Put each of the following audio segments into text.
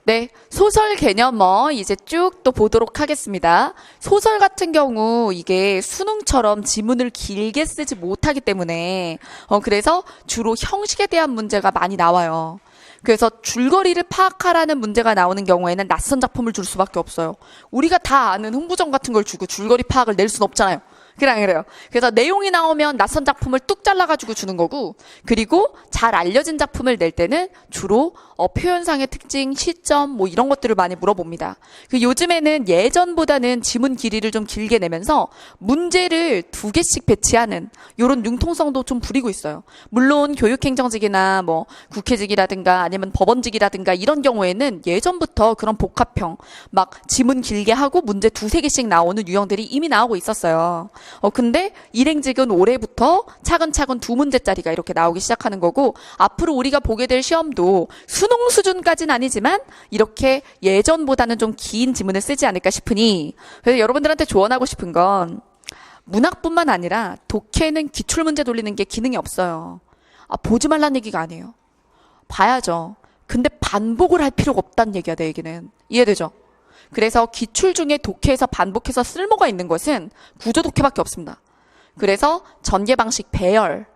네, 소설 개념 이제 쭉 또 보도록 하겠습니다. 소설 같은 경우 이게 수능처럼 지문을 길게 쓰지 못하기 때문에 그래서 주로 형식에 대한 문제가 많이 나와요. 그래서 줄거리를 파악하라는 문제가 나오는 경우에는 낯선 작품을 줄 수밖에 없어요. 우리가 다 아는 흥부정 같은 걸 주고 줄거리 파악을 낼 수는 없잖아요. 그래요. 그래서 내용이 나오면 낯선 작품을 뚝 잘라가지고 주는 거고, 그리고 잘 알려진 작품을 낼 때는 주로 표현상의 특징, 시점 뭐 이런 것들을 많이 물어봅니다. 요즘에는 예전보다는 지문 길이를 좀 길게 내면서 문제를 2개씩 배치하는 이런 융통성도 좀 부리고 있어요. 물론 교육행정직이나 뭐 국회직이라든가 아니면 법원직이라든가 이런 경우에는 예전부터 그런 복합형 막 지문 길게 하고 문제 2-3개씩 나오는 유형들이 이미 나오고 있었어요. 근데 일행직은 올해부터 차근차근 2문제짜리가 이렇게 나오기 시작하는 거고, 앞으로 우리가 보게 될 시험도 수능 수준까지는 아니지만 이렇게 예전보다는 좀 긴 지문을 쓰지 않을까 싶으니, 그래서 여러분들한테 조언하고 싶은 건 문학뿐만 아니라 독해는 기출문제 돌리는 게 기능이 없어요. 보지 말라는 얘기가 아니에요. 봐야죠. 근데 반복을 할 필요가 없다는 얘기야, 내 얘기는. 이해되죠? 그래서 기출 중에 독해에서 반복해서 쓸모가 있는 것은 구조 독해밖에 없습니다. 그래서 전개 방식 배열,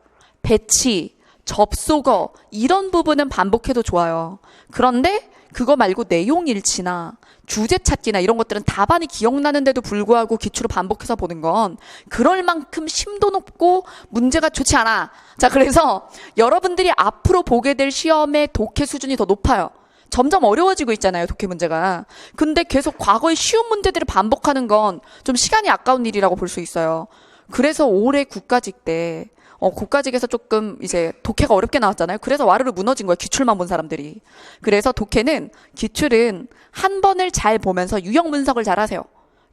배치, 접속어 이런 부분은 반복해도 좋아요. 그런데 그거 말고 내용 일치나 주제 찾기나 이런 것들은 답안이 기억나는데도 불구하고 기출을 반복해서 보는 건 그럴 만큼 심도 높고 문제가 좋지 않아. 자, 그래서 여러분들이 앞으로 보게 될 시험의 독해 수준이 더 높아요. 점점 어려워지고 있잖아요, 독해 문제가. 근데 계속 과거의 쉬운 문제들을 반복하는 건 좀 시간이 아까운 일이라고 볼 수 있어요. 그래서 올해 국가직 때 국가직에서 조금 이제 독해가 어렵게 나왔잖아요. 그래서 와르르 무너진 거예요, 기출만 본 사람들이. 그래서 독해는, 기출은 한 번을 잘 보면서 유형 분석을 잘 하세요.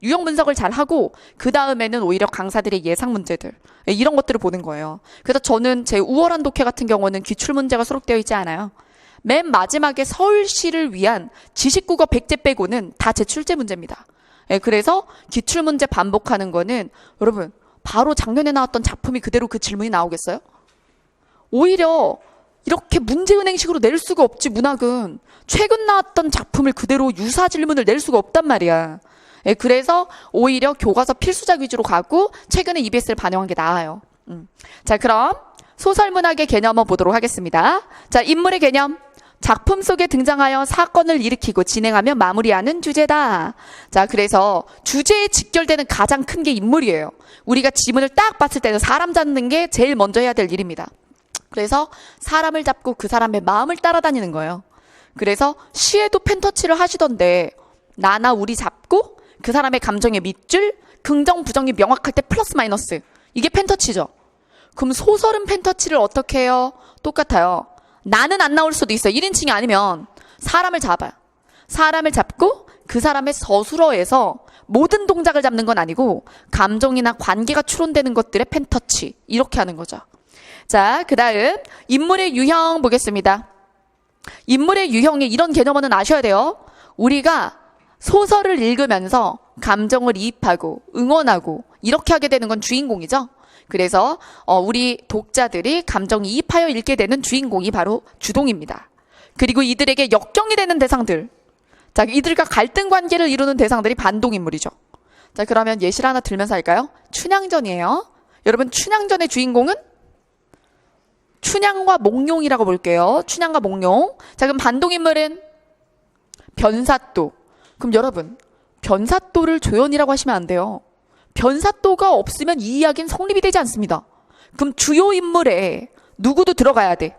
유형 분석을 잘 하고 그 다음에는 오히려 강사들의 예상 문제들 이런 것들을 보는 거예요. 그래서 저는 제 우월한 독해 같은 경우는 기출 문제가 수록되어 있지 않아요. 맨 마지막에 서울시를 위한 지식국어 100제 빼고는 다 제출제 문제입니다. 그래서 기출문제 반복하는 거는 여러분 바로 작년에 나왔던 작품이 그대로 그 질문이 나오겠어요? 오히려 이렇게 문제은행식으로 낼 수가 없지. 문학은 최근 나왔던 작품을 그대로 유사 질문을 낼 수가 없단 말이야. 그래서 오히려 교과서 필수작 위주로 가고 최근에 EBS를 반영한 게 나아요. 자, 그럼 소설문학의 개념 한번 보도록 하겠습니다. 자, 인물의 개념. 작품 속에 등장하여 사건을 일으키고 진행하며 마무리하는 주제다. 자, 그래서 주제에 직결되는 가장 큰 게 인물이에요. 우리가 지문을 딱 봤을 때는 사람 잡는 게 제일 먼저 해야 될 일입니다. 그래서 사람을 잡고 그 사람의 마음을 따라다니는 거예요. 그래서 시에도 펜터치를 하시던데 나나 우리 잡고 그 사람의 감정의 밑줄, 긍정 부정이 명확할 때 플러스 마이너스, 이게 펜터치죠. 그럼 소설은 펜터치를 어떻게 해요? 똑같아요. 나는 안 나올 수도 있어요. 1인칭이 아니면 사람을 잡아요. 사람을 잡고 그 사람의 서술어에서 모든 동작을 잡는 건 아니고 감정이나 관계가 추론되는 것들의 펜터치, 이렇게 하는 거죠. 자, 그 다음 인물의 유형 보겠습니다. 인물의 유형에 이런 개념은 아셔야 돼요. 우리가 소설을 읽으면서 감정을 이입하고 응원하고 이렇게 하게 되는 건 주인공이죠. 그래서 우리 독자들이 감정이입하여 읽게 되는 주인공이 바로 주동입니다. 그리고 이들에게 역경이 되는 대상들, 자, 이들과 갈등 관계를 이루는 대상들이 반동인물이죠. 자, 그러면 예시를 하나 들면서 할까요? 춘향전이에요. 여러분, 춘향전의 주인공은 춘향과 몽룡이라고 볼게요. 춘향과 몽룡. 자, 그럼 반동인물은 변사또. 그럼 여러분, 변사또를 조연이라고 하시면 안 돼요. 변사또가 없으면 이 이야기는 성립이 되지 않습니다. 그럼 주요 인물에 누구도 들어가야 돼.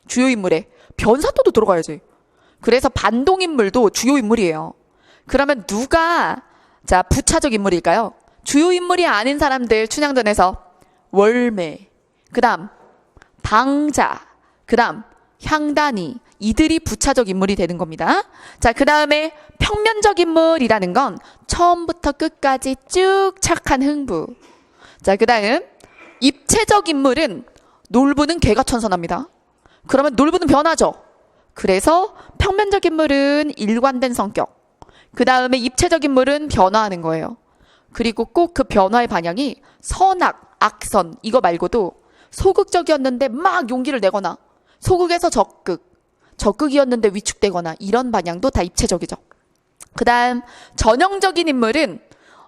주요 인물에 변사또도 들어가야지. 그래서 반동인물도 주요 인물이에요. 그러면 누가 자 부차적 인물일까요? 주요 인물이 아닌 사람들 춘향전에서 월매, 그 다음 방자, 그 다음 향단이, 이들이 부차적 인물이 되는 겁니다. 자, 그 다음에 평면적 인물이라는 건 처음부터 끝까지 쭉 착한 흥부. 자, 그 다음 입체적 인물은 놀부는 개가천선합니다. 그러면 놀부는 변하죠. 그래서 평면적 인물은 일관된 성격, 그 다음에 입체적 인물은 변화하는 거예요. 그리고 꼭 그 변화의 방향이 선악, 악선 이거 말고도 소극적이었는데 막 용기를 내거나 소극에서 적극, 적극이었는데 위축되거나 이런 방향도 다 입체적이죠. 그 다음 전형적인 인물은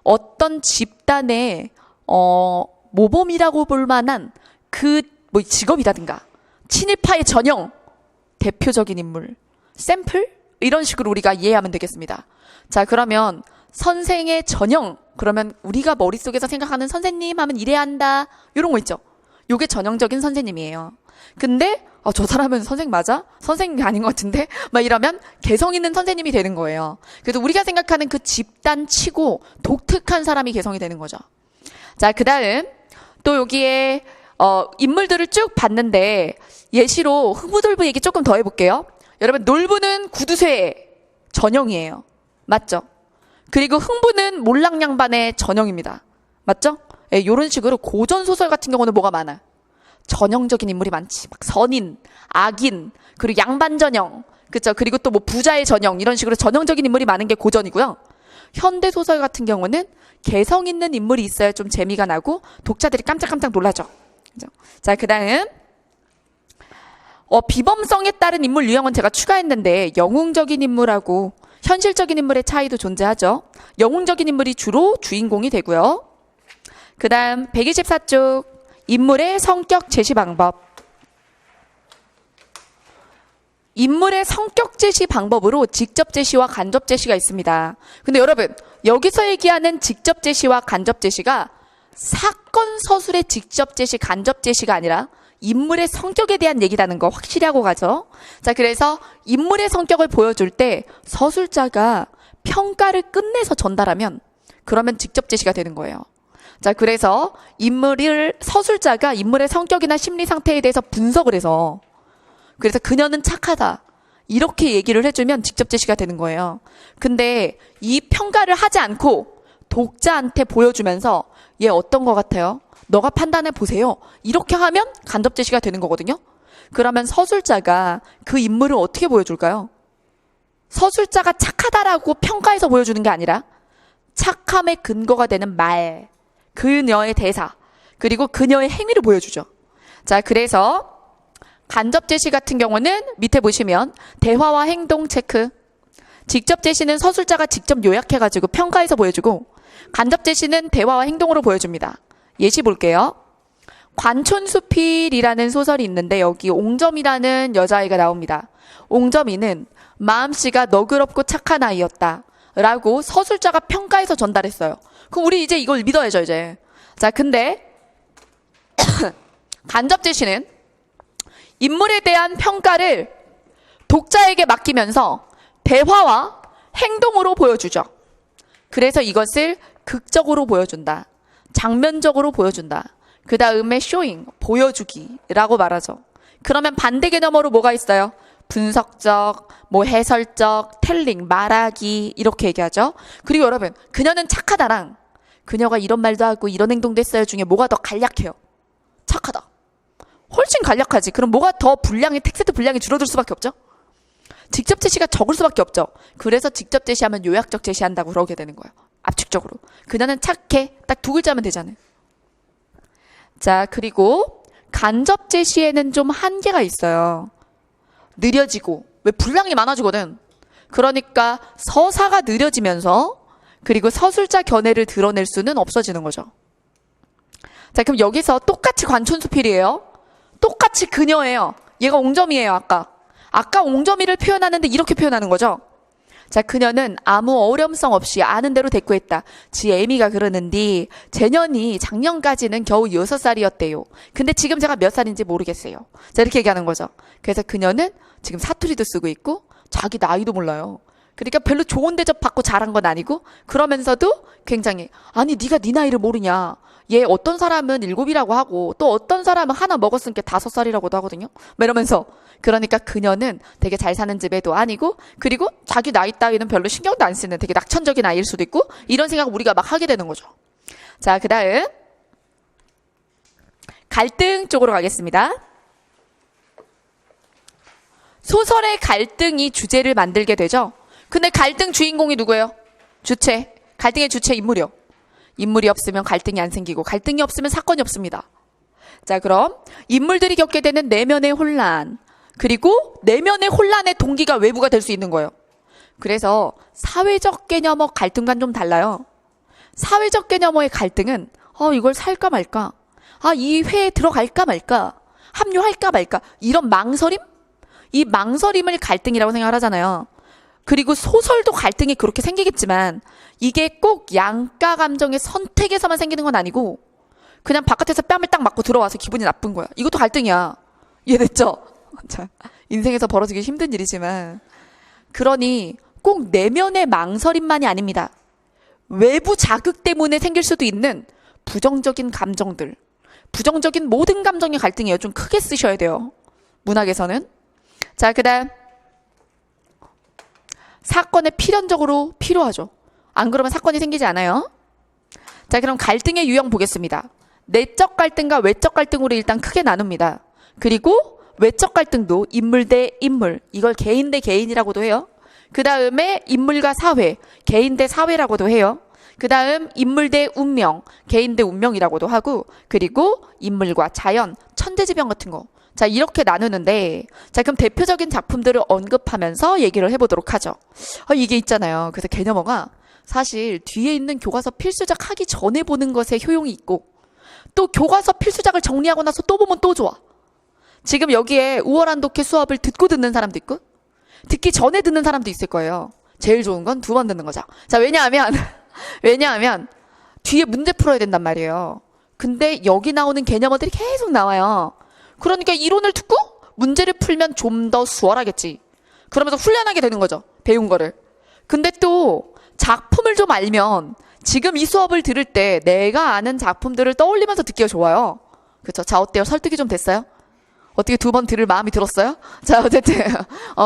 어떤 집단의 모범이라고 볼 만한 그 뭐 직업이라든가 친일파의 전형 대표적인 인물 샘플 이런 식으로 우리가 이해하면 되겠습니다. 자, 그러면 선생의 전형, 그러면 우리가 머릿속에서 생각하는 선생님 하면 이래야 한다 이런 거 있죠. 요게 전형적인 선생님이에요. 근데 저 사람은 선생님 맞아? 선생님이 아닌 것 같은데? 막 이러면 개성 있는 선생님이 되는 거예요. 그래서 우리가 생각하는 그 집단 치고 독특한 사람이 개성이 되는 거죠. 자, 그 다음 또 여기에 인물들을 쭉 봤는데 예시로 흥부돌부 얘기 조금 더 해볼게요. 여러분, 놀부는 구두쇠 전형이에요. 맞죠? 그리고 흥부는 몰랑양반의 전형입니다. 맞죠? 예, 이런 식으로 고전소설 같은 경우는 뭐가 많아? 전형적인 인물이 많지. 막 선인, 악인, 그리고 양반 전형, 그쵸? 그리고 또 뭐 부자의 전형, 이런 식으로 전형적인 인물이 많은 게 고전이고요. 현대소설 같은 경우는 개성 있는 인물이 있어야 좀 재미가 나고 독자들이 깜짝깜짝 놀라죠. 그죠? 자, 그 다음 비범성에 따른 인물 유형은 제가 추가했는데 영웅적인 인물하고 현실적인 인물의 차이도 존재하죠. 영웅적인 인물이 주로 주인공이 되고요. 그 다음 124쪽 인물의 성격 제시 방법. 인물의 성격 제시 방법으로 직접 제시와 간접 제시가 있습니다. 근데 여러분, 여기서 얘기하는 직접 제시와 간접 제시가 사건 서술의 직접 제시, 간접 제시가 아니라 인물의 성격에 대한 얘기라는 거 확실히 하고 가죠. 자, 그래서 인물의 성격을 보여줄 때 서술자가 평가를 끝내서 전달하면 그러면 직접 제시가 되는 거예요. 자, 그래서 서술자가 인물의 성격이나 심리 상태에 대해서 분석을 해서 그래서 그녀는 착하다 이렇게 얘기를 해주면 직접 제시가 되는 거예요. 근데 이 평가를 하지 않고 독자한테 보여주면서 얘 어떤 것 같아요? 너가 판단해 보세요. 이렇게 하면 간접 제시가 되는 거거든요. 그러면 서술자가 그 인물을 어떻게 보여줄까요? 서술자가 착하다라고 평가해서 보여주는 게 아니라 착함의 근거가 되는 말, 그녀의 대사, 그리고 그녀의 행위를 보여주죠. 자, 그래서 간접 제시 같은 경우는 밑에 보시면 대화와 행동 체크. 직접 제시는 서술자가 직접 요약해가지고 평가해서 보여주고 간접 제시는 대화와 행동으로 보여줍니다. 예시 볼게요. 관촌수필이라는 소설이 있는데 여기 옹점이라는 여자아이가 나옵니다. 옹점이는 마음씨가 너그럽고 착한 아이였다 라고 서술자가 평가해서 전달했어요. 그럼 우리 이제 이걸 믿어야죠, 이제. 자, 근데 간접 제시는 인물에 대한 평가를 독자에게 맡기면서 대화와 행동으로 보여주죠. 그래서 이것을 극적으로 보여준다. 장면적으로 보여준다. 그 다음에 쇼잉, 보여주기라고 말하죠. 그러면 반대 개념으로 뭐가 있어요? 분석적, 뭐 해설적, 텔링, 말하기 이렇게 얘기하죠. 그리고 여러분, 그녀는 착하다랑 그녀가 이런 말도 하고 이런 행동도 했어요 중에 뭐가 더 간략해요? 착하다. 훨씬 간략하지. 그럼 뭐가 더 텍스트 분량이 줄어들 수밖에 없죠? 직접 제시가 적을 수밖에 없죠. 그래서 직접 제시하면 요약적 제시한다고 그러게 되는 거예요. 압축적으로. 그녀는 착해. 딱 두 글자면 되잖아요. 자, 그리고 간접 제시에는 좀 한계가 있어요. 느려지고. 왜 분량이 많아지거든. 그러니까 서사가 느려지면서 그리고 서술자 견해를 드러낼 수는 없어지는 거죠. 자, 그럼 여기서 똑같이 관촌수필이에요. 똑같이 그녀예요. 얘가 옹점이에요, 아까 옹점이를 표현하는데 이렇게 표현하는 거죠. 자, 그녀는 아무 어려움성 없이 아는 대로 대꾸했다. 지 애미가 그러는디 작년까지는 겨우 6살이었대요. 근데 지금 제가 몇 살인지 모르겠어요. 자, 이렇게 얘기하는 거죠. 그래서 그녀는 지금 사투리도 쓰고 있고 자기 나이도 몰라요. 그러니까 별로 좋은 대접 받고 자란 건 아니고 그러면서도 굉장히 아니 네가 네 나이를 모르냐. 얘 어떤 사람은 7이라고 하고 또 어떤 사람은 하나 먹었으니까 5살이라고도 하거든요. 이러면서 그러니까 그녀는 되게 잘 사는 집애도 아니고 그리고 자기 나이 따위는 별로 신경도 안 쓰는 되게 낙천적인 아이일 수도 있고 이런 생각을 우리가 막 하게 되는 거죠. 자, 그 다음 갈등 쪽으로 가겠습니다. 소설의 갈등이 주제를 만들게 되죠. 근데 갈등 주인공이 누구예요? 주체. 갈등의 주체 인물이요. 인물이 없으면 갈등이 안 생기고 갈등이 없으면 사건이 없습니다. 자, 그럼 인물들이 겪게 되는 내면의 혼란, 그리고 내면의 혼란의 동기가 외부가 될 수 있는 거예요. 그래서 사회적 개념어 갈등과는 좀 달라요. 사회적 개념어의 갈등은 이걸 살까 말까, 이 회에 들어갈까 말까, 합류할까 말까, 이런 망설임? 이 망설임을 갈등이라고 생각을 하잖아요. 그리고 소설도 갈등이 그렇게 생기겠지만 이게 꼭 양가 감정의 선택에서만 생기는 건 아니고 그냥 바깥에서 뺨을 딱 맞고 들어와서 기분이 나쁜 거야. 이것도 갈등이야. 이해됐죠? 자, 인생에서 벌어지기 힘든 일이지만, 그러니 꼭 내면의 망설임만이 아닙니다. 외부 자극 때문에 생길 수도 있는 부정적인 감정들, 부정적인 모든 감정의 갈등이에요. 좀 크게 쓰셔야 돼요, 문학에서는. 자, 그다음 사건에 필연적으로 필요하죠. 안 그러면 사건이 생기지 않아요. 자, 그럼 갈등의 유형 보겠습니다. 내적 갈등과 외적 갈등으로 일단 크게 나눕니다. 그리고 외적 갈등도 인물 대 인물, 이걸 개인 대 개인이라고도 해요. 그 다음에 인물과 사회, 개인 대 사회라고도 해요. 그 다음 인물 대 운명, 개인 대 운명이라고도 하고, 그리고 인물과 자연, 천재지변 같은 거. 자, 이렇게 나누는데, 자, 그럼 대표적인 작품들을 언급하면서 얘기를 해보도록 하죠. 이게 있잖아요. 그래서 개념어가 사실 뒤에 있는 교과서 필수작 하기 전에 보는 것에 효용이 있고, 또 교과서 필수작을 정리하고 나서 또 보면 또 좋아. 지금 여기에 우월한 독해 수업을 듣고 듣는 사람도 있고, 듣기 전에 듣는 사람도 있을 거예요. 제일 좋은 건 두 번 듣는 거죠. 자, 왜냐하면 뒤에 문제 풀어야 된단 말이에요. 근데 여기 나오는 개념어들이 계속 나와요. 그러니까 이론을 듣고 문제를 풀면 좀 더 수월하겠지. 그러면서 훈련하게 되는 거죠, 배운 거를. 근데 또 작품을 좀 알면 지금 이 수업을 들을 때 내가 아는 작품들을 떠올리면서 듣기가 좋아요. 그렇죠? 자, 어때요? 설득이 좀 됐어요? 어떻게 두 번 들을 마음이 들었어요? 자, 어쨌든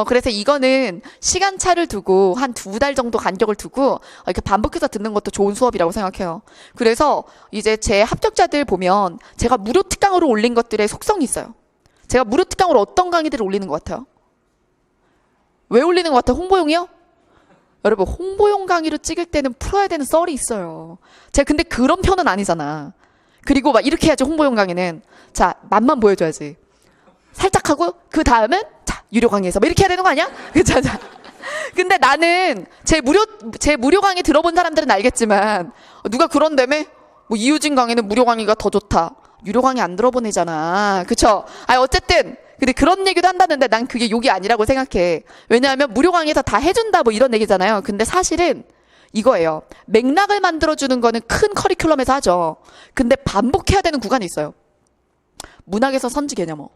그래서 이거는 시간차를 두고 한 2달 정도 간격을 두고 이렇게 반복해서 듣는 것도 좋은 수업이라고 생각해요. 그래서 이제 제 합격자들 보면 제가 무료 특강으로 올린 것들의 속성이 있어요. 제가 무료 특강으로 어떤 강의들을 올리는 것 같아요? 왜 올리는 것 같아요? 홍보용이요? 여러분, 홍보용 강의로 찍을 때는 풀어야 되는 썰이 있어요. 제가 근데 그런 편은 아니잖아. 그리고 막 이렇게 해야지, 홍보용 강의는. 자, 맛만 보여줘야지. 살짝 하고 그 다음은 자, 유료 강의에서 뭐 이렇게 해야 되는 거 아니야? 그쵸? 근데 나는 제 무료 강의 들어본 사람들은 알겠지만 누가 그런다며 뭐 이유진 강의는 무료 강의가 더 좋다. 유료 강의 안 들어본 애잖아. 그쵸? 어쨌든 근데 그런 얘기도 한다는데 난 그게 욕이 아니라고 생각해. 왜냐하면 무료 강의에서 다 해준다 뭐 이런 얘기잖아요. 근데 사실은 이거예요. 맥락을 만들어주는 거는 큰 커리큘럼에서 하죠. 근데 반복해야 되는 구간이 있어요. 문학에서 선지 개념어.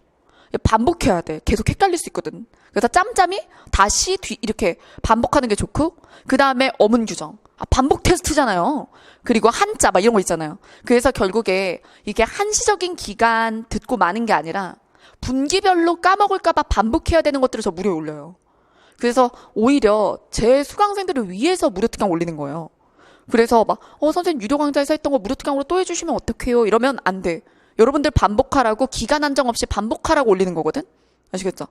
반복해야 돼. 계속 헷갈릴 수 있거든. 그래서 짬짬이 다시 이렇게 반복하는 게 좋고, 그 다음에 어문 규정. 반복 테스트잖아요. 그리고 한자 막 이런 거 있잖아요. 그래서 결국에 이게 한시적인 기간 듣고 마는 게 아니라 분기별로 까먹을까봐 반복해야 되는 것들을 저 무료에 올려요. 그래서 오히려 제 수강생들을 위해서 무료 특강 올리는 거예요. 그래서 막 선생님 유료 강좌에서 했던 거 무료 특강으로 또 해주시면 어떡해요? 이러면 안 돼. 여러분들 반복하라고, 기간 한정 없이 반복하라고 올리는 거거든? 아시겠죠?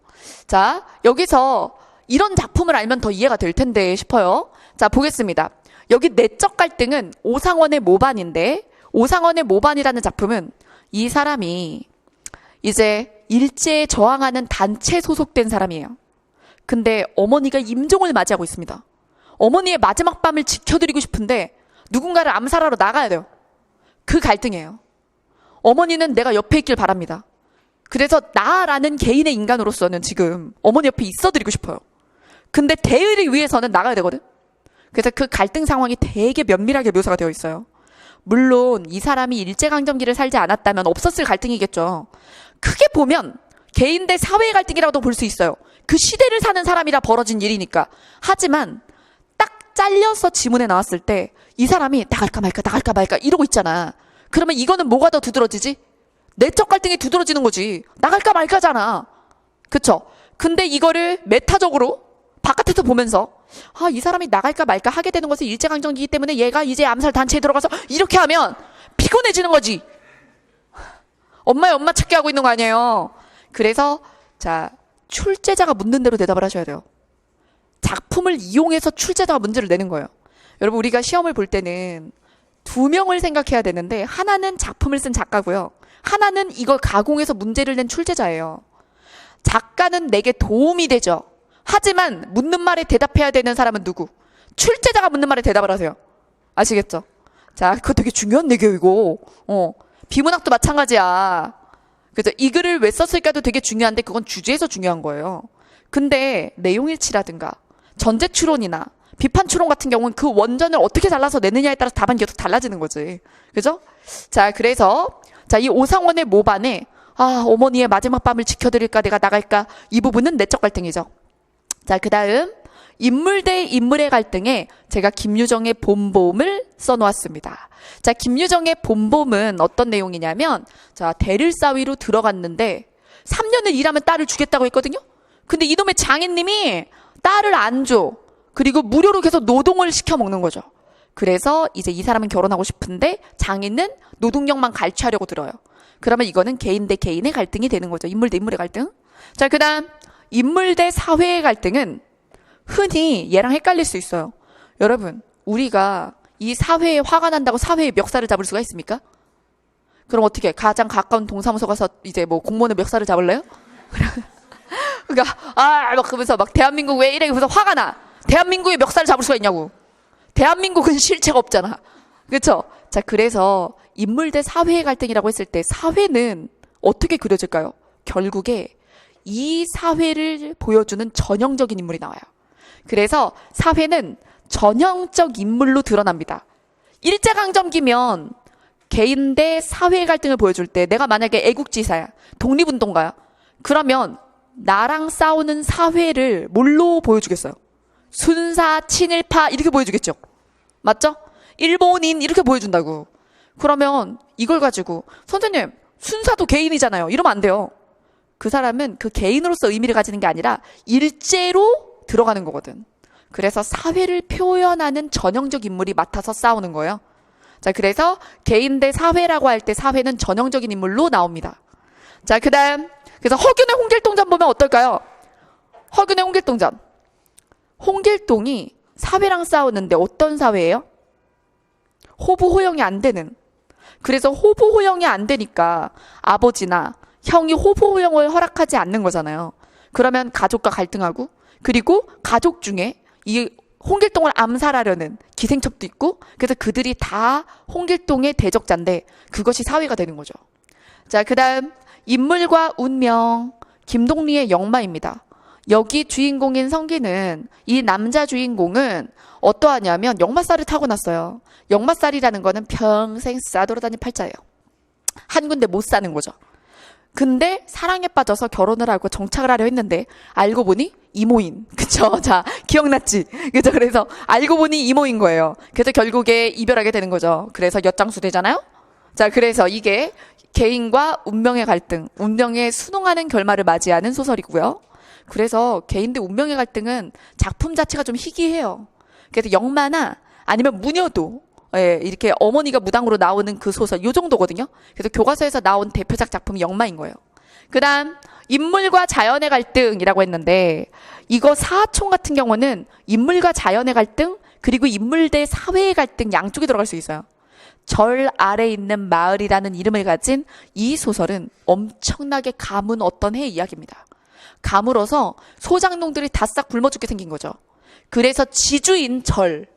자, 여기서 이런 작품을 알면 더 이해가 될 텐데 싶어요. 자, 보겠습니다. 여기 내적 갈등은 오상원의 모반인데, 오상원의 모반이라는 작품은 이 사람이 이제 일제에 저항하는 단체에 소속된 사람이에요. 근데 어머니가 임종을 맞이하고 있습니다. 어머니의 마지막 밤을 지켜드리고 싶은데 누군가를 암살하러 나가야 돼요. 그 갈등이에요. 어머니는 내가 옆에 있길 바랍니다. 그래서 나라는 개인의 인간으로서는 지금 어머니 옆에 있어드리고 싶어요. 근데 대의를 위해서는 나가야 되거든. 그래서 그 갈등 상황이 되게 면밀하게 묘사가 되어 있어요. 물론 이 사람이 일제강점기를 살지 않았다면 없었을 갈등이겠죠. 크게 보면 개인 대 사회의 갈등이라고도 볼 수 있어요. 그 시대를 사는 사람이라 벌어진 일이니까. 하지만 딱 잘려서 지문에 나왔을 때 이 사람이 나갈까 말까 이러고 있잖아. 그러면 이거는 뭐가 더 두드러지지? 내적 갈등이 두드러지는 거지. 나갈까 말까잖아. 그쵸? 근데 이거를 메타적으로 바깥에서 보면서 이 사람이 나갈까 말까 하게 되는 것은 일제강점기이기 때문에 얘가 이제 암살 단체에 들어가서 이렇게 하면 피곤해지는 거지. 엄마의 엄마 찾기 하고 있는 거 아니에요. 그래서 자, 출제자가 묻는 대로 대답을 하셔야 돼요. 작품을 이용해서 출제자가 문제를 내는 거예요. 여러분, 우리가 시험을 볼 때는 2명을 생각해야 되는데 하나는 작품을 쓴 작가고요. 하나는 이걸 가공해서 문제를 낸 출제자예요. 작가는 내게 도움이 되죠. 하지만 묻는 말에 대답해야 되는 사람은 누구? 출제자가 묻는 말에 대답을 하세요. 아시겠죠? 자, 그거 되게 중요한 내게요, 이거. 비문학도 마찬가지야. 그죠? 이 글을 왜 썼을까도 되게 중요한데 그건 주제에서 중요한 거예요. 근데 내용일치라든가 전제 추론이나 비판 추론 같은 경우는 그 원전을 어떻게 잘라서 내느냐에 따라서 답안이 계속 달라지는 거지. 그죠? 자, 그래서 자, 이 오상원의 모반에 어머니의 마지막 밤을 지켜드릴까 내가 나갈까 이 부분은 내적 갈등이죠. 자, 그 다음 인물 대 인물의 갈등에 제가 김유정의 본봄을 써놓았습니다. 자, 김유정의 본봄은 어떤 내용이냐면 자, 대를 싸위로 들어갔는데 3년을 일하면 딸을 주겠다고 했거든요. 근데 이놈의 장인님이 딸을 안 줘. 그리고 무료로 계속 노동을 시켜 먹는 거죠. 그래서 이제 이 사람은 결혼하고 싶은데 장인은 노동력만 갈취하려고 들어요. 그러면 이거는 개인 대 개인의 갈등이 되는 거죠. 인물 대 인물의 갈등. 자, 그 다음 인물 대 사회의 갈등은 흔히 얘랑 헷갈릴 수 있어요. 여러분, 우리가 이 사회에 화가 난다고 사회의 멱살을 잡을 수가 있습니까? 그럼 어떻게 가장 가까운 동사무소 가서 이제 뭐 공무원의 멱살을 잡을래요? 그러니까 막 그러면서 막 대한민국 왜 이래 그래서 화가 나. 대한민국의 멱살을 잡을 수가 있냐고. 대한민국은 실체가 없잖아. 그렇죠? 자, 그래서 인물 대 사회의 갈등이라고 했을 때 사회는 어떻게 그려질까요? 결국에 이 사회를 보여주는 전형적인 인물이 나와요. 그래서 사회는 전형적 인물로 드러납니다. 일제강점기면 개인 대 사회의 갈등을 보여줄 때 내가 만약에 애국지사야, 독립운동가야, 그러면 나랑 싸우는 사회를 뭘로 보여주겠어요? 순사, 친일파 이렇게 보여주겠죠. 맞죠? 일본인 이렇게 보여준다고. 그러면 이걸 가지고 선생님 순사도 개인이잖아요. 이러면 안 돼요. 그 사람은 그 개인으로서 의미를 가지는 게 아니라 일제로 들어가는 거거든. 그래서 사회를 표현하는 전형적 인물이 맡아서 싸우는 거예요. 자, 그래서 개인 대 사회라고 할 때 사회는 전형적인 인물로 나옵니다. 자, 그 다음 그래서 허균의 홍길동전 보면 어떨까요? 허균의 홍길동전. 홍길동이 사회랑 싸우는데 어떤 사회예요? 호부 호영이 안 되는. 그래서 호부 호영이 안 되니까 아버지나 형이 호부 호영을 허락하지 않는 거잖아요. 그러면 가족과 갈등하고 그리고 가족 중에 이 홍길동을 암살하려는 기생첩도 있고 그래서 그들이 다 홍길동의 대적자인데 그것이 사회가 되는 거죠. 자, 그 다음 인물과 운명 김동리의 역마입니다. 여기 주인공인 성기는 이 남자 주인공은 어떠하냐면 역마살을 타고났어요. 역마살이라는 거는 평생 싸돌아다닌 팔자예요. 한 군데 못 사는 거죠. 근데 사랑에 빠져서 결혼을 하고 정착을 하려 했는데 알고 보니 이모인. 그쵸? 자, 기억났지? 그죠? 그래서 알고 보니 이모인 거예요. 그래서 결국에 이별하게 되는 거죠. 그래서 엿장수 되잖아요? 자, 그래서 이게 개인과 운명의 갈등, 운명에 순응하는 결말을 맞이하는 소설이고요. 그래서 개인 대 운명의 갈등은 작품 자체가 좀 희귀해요. 그래서 역마나 아니면 무녀도 이렇게 어머니가 무당으로 나오는 그 소설 요 정도거든요. 그래서 교과서에서 나온 대표작 작품이 역마인 거예요. 그 다음 인물과 자연의 갈등이라고 했는데 이거 사하총 같은 경우는 인물과 자연의 갈등 그리고 인물 대 사회의 갈등 양쪽에 들어갈 수 있어요. 절 아래 있는 마을이라는 이름을 가진 이 소설은 엄청나게 가문 어떤 해의 이야기입니다. 가물어서 소장농들이 다 싹 굶어 죽게 생긴 거죠. 그래서 지주인 절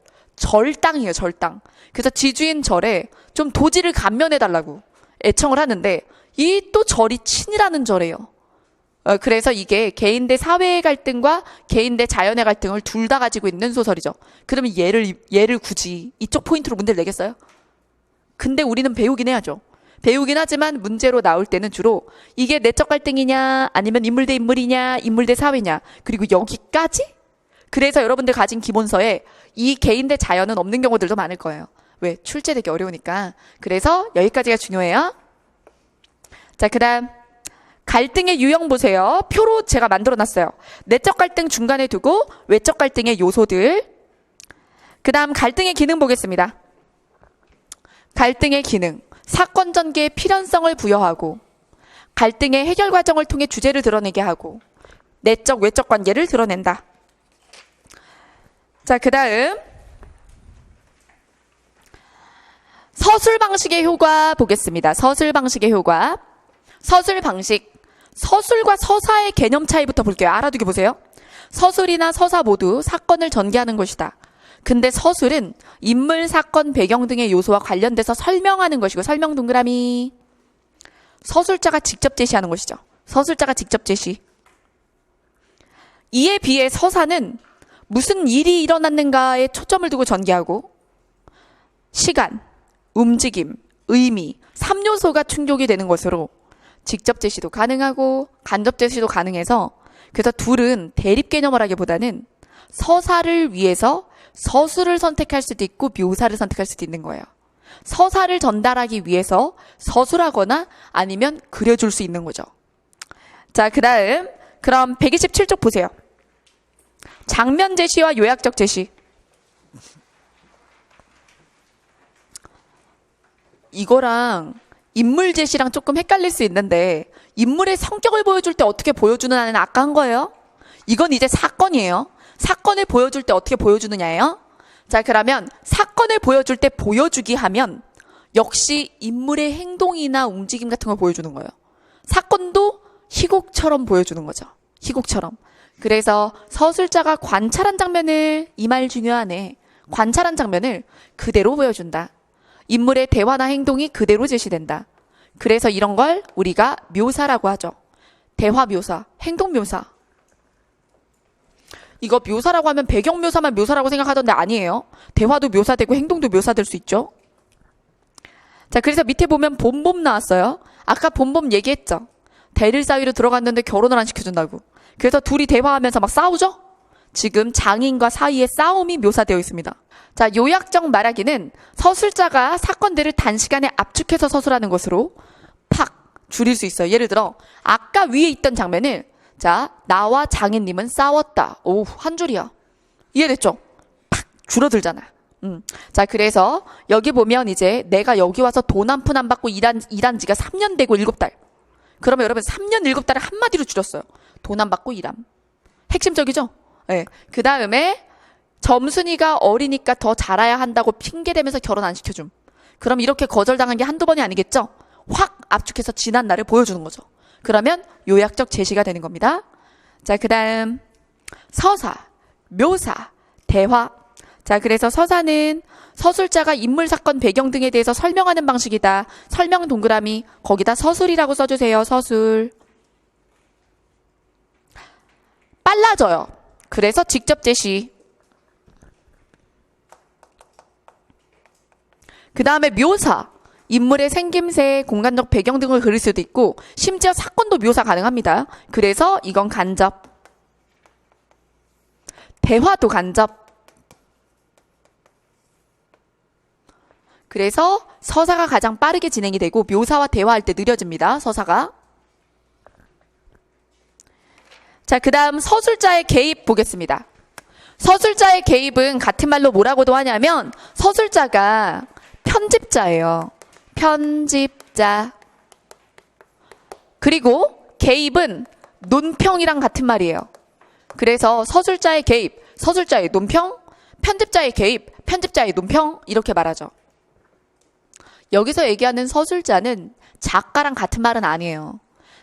땅이에요, 절 땅. 그래서 지주인 절에 좀 도지를 감면해 달라고 애청을 하는데 이 또 절이 친이라는 절이에요. 그래서 이게 개인 대 사회의 갈등과 개인 대 자연의 갈등을 둘 다 가지고 있는 소설이죠. 그러면 얘를 굳이 이쪽 포인트로 문제를 내겠어요? 근데 우리는 배우긴 해야죠. 배우긴 하지만 문제로 나올 때는 주로 이게 내적 갈등이냐 아니면 인물 대 인물이냐 인물 대 사회냐 그리고 여기까지? 그래서 여러분들 가진 기본서에 이 개인 대 자연은 없는 경우들도 많을 거예요. 왜? 출제되기 어려우니까. 그래서 여기까지가 중요해요. 자, 그 다음 갈등의 유형 보세요. 표로 제가 만들어놨어요. 내적 갈등 중간에 두고 외적 갈등의 요소들. 그 다음 갈등의 기능 보겠습니다. 갈등의 기능. 사건 전개의 필연성을 부여하고 갈등의 해결 과정을 통해 주제를 드러내게 하고 내적 외적 관계를 드러낸다. 자, 그 다음 서술 방식의 효과 보겠습니다. 서술 방식의 효과. 서술 방식. 서술과 서사의 개념 차이부터 볼게요. 알아두게 보세요. 서술이나 서사 모두 사건을 전개하는 것이다. 근데 서술은 인물, 사건, 배경 등의 요소와 관련돼서 설명하는 것이고, 설명 동그라미. 서술자가 직접 제시하는 것이죠. 서술자가 직접 제시. 이에 비해 서사는 무슨 일이 일어났는가에 초점을 두고 전개하고, 시간, 움직임, 의미, 3요소가 충족이 되는 것으로 직접 제시도 가능하고 간접 제시도 가능해서, 그래서 둘은 대립 개념을 하기보다는 서사를 위해서 서술을 선택할 수도 있고 묘사를 선택할 수도 있는 거예요. 서사를 전달하기 위해서 서술하거나 아니면 그려줄 수 있는 거죠. 자, 그럼 127쪽 보세요. 장면 제시와 요약적 제시. 이거랑 인물 제시랑 조금 헷갈릴 수 있는데, 인물의 성격을 보여줄 때 어떻게 보여주는 하는 아까 한 거예요. 이건 이제 사건이에요. 사건을 보여줄 때 어떻게 보여주느냐예요. 자, 그러면 사건을 보여줄 때 보여주기 하면 역시 인물의 행동이나 움직임 같은 걸 보여주는 거예요. 사건도 희곡처럼 보여주는 거죠. 희곡처럼. 그래서 서술자가 관찰한 장면을, 이 말 중요하네, 관찰한 장면을 그대로 보여준다. 인물의 대화나 행동이 그대로 제시된다. 그래서 이런 걸 우리가 묘사라고 하죠. 대화 묘사, 행동 묘사. 이거 묘사라고 하면 배경 묘사만 묘사라고 생각하던데 아니에요. 대화도 묘사되고 행동도 묘사될 수 있죠. 자, 그래서 밑에 보면 봄봄 나왔어요. 아까 봄봄 얘기했죠. 대릴 사이로 들어갔는데 결혼을 안 시켜준다고. 그래서 둘이 대화하면서 막 싸우죠. 지금 장인과 사이의 싸움이 묘사되어 있습니다. 자, 요약적 말하기는 서술자가 사건들을 단시간에 압축해서 서술하는 것으로 팍 줄일 수 있어요. 예를 들어 아까 위에 있던 장면을, 자, 나와 장인님은 싸웠다. 오, 한 줄이야. 이해됐죠? 팍 줄어들잖아. 자, 그래서 여기 보면 이제 내가 여기 와서 돈 한 푼 안 받고 일한 지가 3년 되고 7달. 그러면 여러분 3년 7달을 한마디로 줄였어요. 돈 안 받고 일함. 핵심적이죠? 네. 그 다음에 점순이가 어리니까 더 자라야 한다고 핑계대면서 결혼 안 시켜줌. 그럼 이렇게 거절당한 게 한두 번이 아니겠죠? 확 압축해서 지난 날을 보여주는 거죠. 그러면 요약적 제시가 되는 겁니다. 자, 그 다음 서사, 묘사, 대화. 자, 그래서 서사는 서술자가 인물, 사건, 배경 등에 대해서 설명하는 방식이다. 설명 동그라미, 거기다 서술이라고 써주세요. 서술. 빨라져요. 그래서 직접 제시. 그 다음에 묘사. 인물의 생김새, 공간적 배경 등을 그릴 수도 있고 심지어 사건도 묘사 가능합니다. 그래서 이건 간접. 대화도 간접. 그래서 서사가 가장 빠르게 진행이 되고 묘사와 대화할 때 느려집니다. 서사가. 자, 그 다음 서술자의 개입 보겠습니다. 서술자의 개입은 같은 말로 뭐라고도 하냐면 서술자가 편집자예요. 편집자. 그리고 개입은 논평이랑 같은 말이에요. 그래서 서술자의 개입, 서술자의 논평, 편집자의 개입, 편집자의 논평 이렇게 말하죠. 여기서 얘기하는 서술자는 작가랑 같은 말은 아니에요.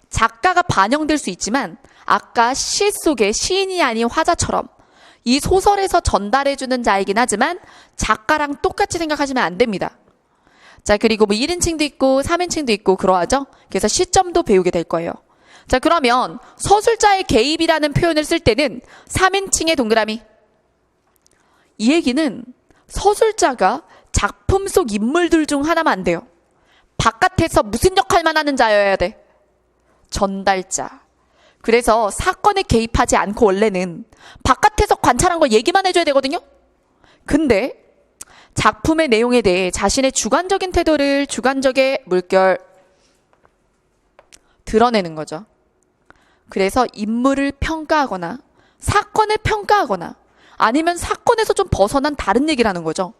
작가가 반영될 수 있지만 아까 시 속의 시인이 아닌 화자처럼 이 소설에서 전달해주는 자이긴 하지만 작가랑 똑같이 생각하시면 안 됩니다. 자, 그리고 뭐 1인칭도 있고 3인칭도 있고 그러하죠. 그래서 시점도 배우게 될 거예요. 자, 그러면 서술자의 개입이라는 표현을 쓸 때는 3인칭의 동그라미. 이 얘기는 서술자가 작품 속 인물들 중 하나면 안 돼요. 바깥에서 무슨 역할만 하는 자여야 돼. 전달자. 그래서 사건에 개입하지 않고 원래는 바깥에서 관찰한 거 얘기만 해줘야 되거든요. 근데 작품의 내용에 대해 자신의 주관적인 태도를, 주관적의 물결 드러내는 거죠. 그래서 인물을 평가하거나 사건을 평가하거나 아니면 사건에서 좀 벗어난 다른 얘기를 하는 거죠.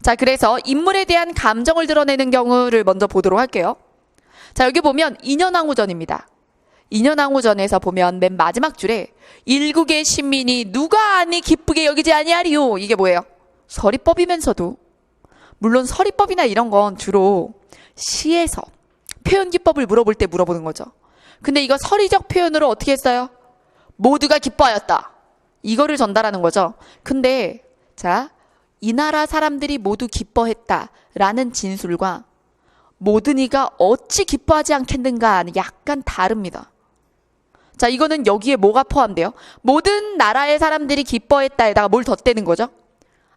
자, 그래서 인물에 대한 감정을 드러내는 경우를 먼저 보도록 할게요. 자, 여기 보면 인연왕후전입니다. 인연왕후전에서 보면 맨 마지막 줄에 일국의 신민이 누가 아니 기쁘게 여기지 아니하리요. 이게 뭐예요? 서리법이면서도, 물론 서리법이나 이런 건 주로 시에서 표현 기법을 물어볼 때 물어보는 거죠. 근데 이거 서리적 표현으로 어떻게 했어요? 모두가 기뻐하였다. 이거를 전달하는 거죠. 근데 자, 이 나라 사람들이 모두 기뻐했다라는 진술과 모든 이가 어찌 기뻐하지 않겠는가는 약간 다릅니다. 자, 이거는 여기에 뭐가 포함돼요? 모든 나라의 사람들이 기뻐했다에다가 뭘 덧대는 거죠?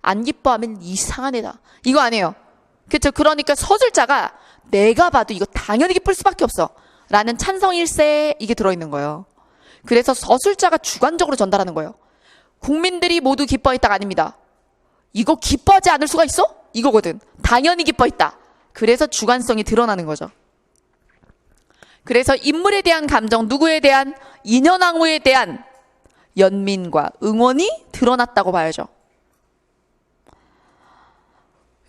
안 기뻐하면 이상한 애다. 이거 아니에요. 그렇죠? 그러니까 서술자가 내가 봐도 이거 당연히 기쁠 수밖에 없어 라는 찬성일세 이게 들어있는 거예요. 그래서 서술자가 주관적으로 전달하는 거예요. 국민들이 모두 기뻐했다가 아닙니다. 이거 기뻐하지 않을 수가 있어? 이거거든. 당연히 기뻐했다. 그래서 주관성이 드러나는 거죠. 그래서 인물에 대한 감정, 누구에 대한? 인현왕후에 대한 연민과 응원이 드러났다고 봐야죠.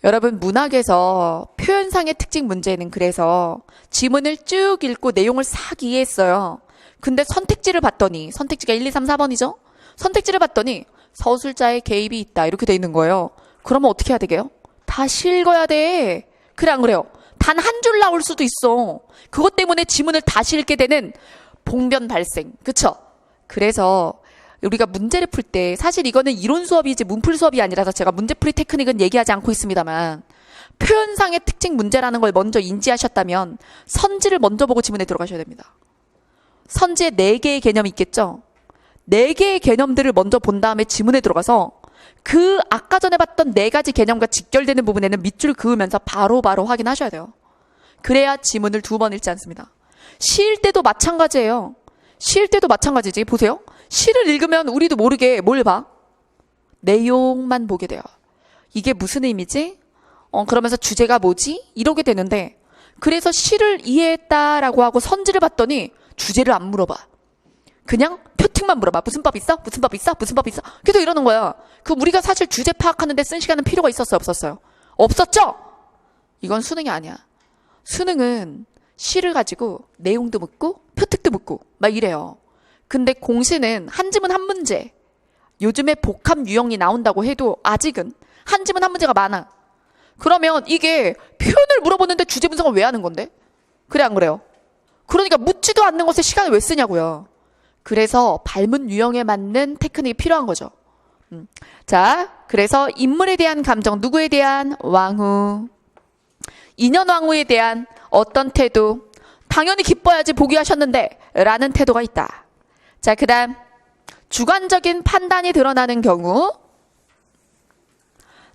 여러분, 문학에서 표현상의 특징 문제는 그래서 지문을 쭉 읽고 내용을 싹 이해했어요. 근데 선택지를 봤더니, 선택지가 1, 2, 3, 4번이죠? 선택지를 봤더니 서술자의 개입이 있다 이렇게 돼 있는 거예요. 그러면 어떻게 해야 되게요? 다시 읽어야 돼. 그래 안 그래요? 단 한 줄 나올 수도 있어. 그것 때문에 지문을 다시 읽게 되는 봉변 발생. 그쵸? 그래서 우리가 문제를 풀 때 사실 이거는 이론 수업이지 문풀 수업이 아니라서 제가 문제풀이 테크닉은 얘기하지 않고 있습니다만 표현상의 특징 문제라는 걸 먼저 인지하셨다면 선지를 먼저 보고 지문에 들어가셔야 됩니다. 선지에 4개의 개념이 있겠죠? 4개의 개념들을 먼저 본 다음에 지문에 들어가서 그 아까 전에 봤던 4가지 개념과 직결되는 부분에는 밑줄 그으면서 바로바로 확인하셔야 돼요. 그래야 지문을 2번 읽지 않습니다. 시일 때도 마찬가지예요. 시일 때도 마찬가지지. 보세요. 시를 읽으면 우리도 모르게 뭘 봐? 내용만 보게 돼요. 이게 무슨 의미지? 그러면서 주제가 뭐지? 이러게 되는데 그래서 시를 이해했다라고 하고 선지를 봤더니 주제를 안 물어봐. 그냥 표특만 물어봐. 무슨 법 있어? 무슨 법 있어? 무슨 법 있어? 계속 이러는 거야. 그 우리가 사실 주제 파악하는데 쓴 시간은 필요가 있었어요? 없었어요? 없었죠? 이건 수능이 아니야. 수능은 시를 가지고 내용도 묻고 표특도 묻고 막 이래요. 근데 공시는 한 지문 한 문제. 요즘에 복합 유형이 나온다고 해도 아직은 한 지문 한 문제가 많아. 그러면 이게 표현을 물어보는데 주제 분석을 왜 하는 건데? 그래 안 그래요? 그러니까 묻지도 않는 것에 시간을 왜 쓰냐고요. 그래서 발문 유형에 맞는 테크닉이 필요한 거죠. 자, 그래서 인물에 대한 감정, 누구에 대한? 왕후. 인현왕후에 대한 어떤 태도? 당연히 기뻐야지 보기하셨는데 라는 태도가 있다. 자, 그 다음 주관적인 판단이 드러나는 경우.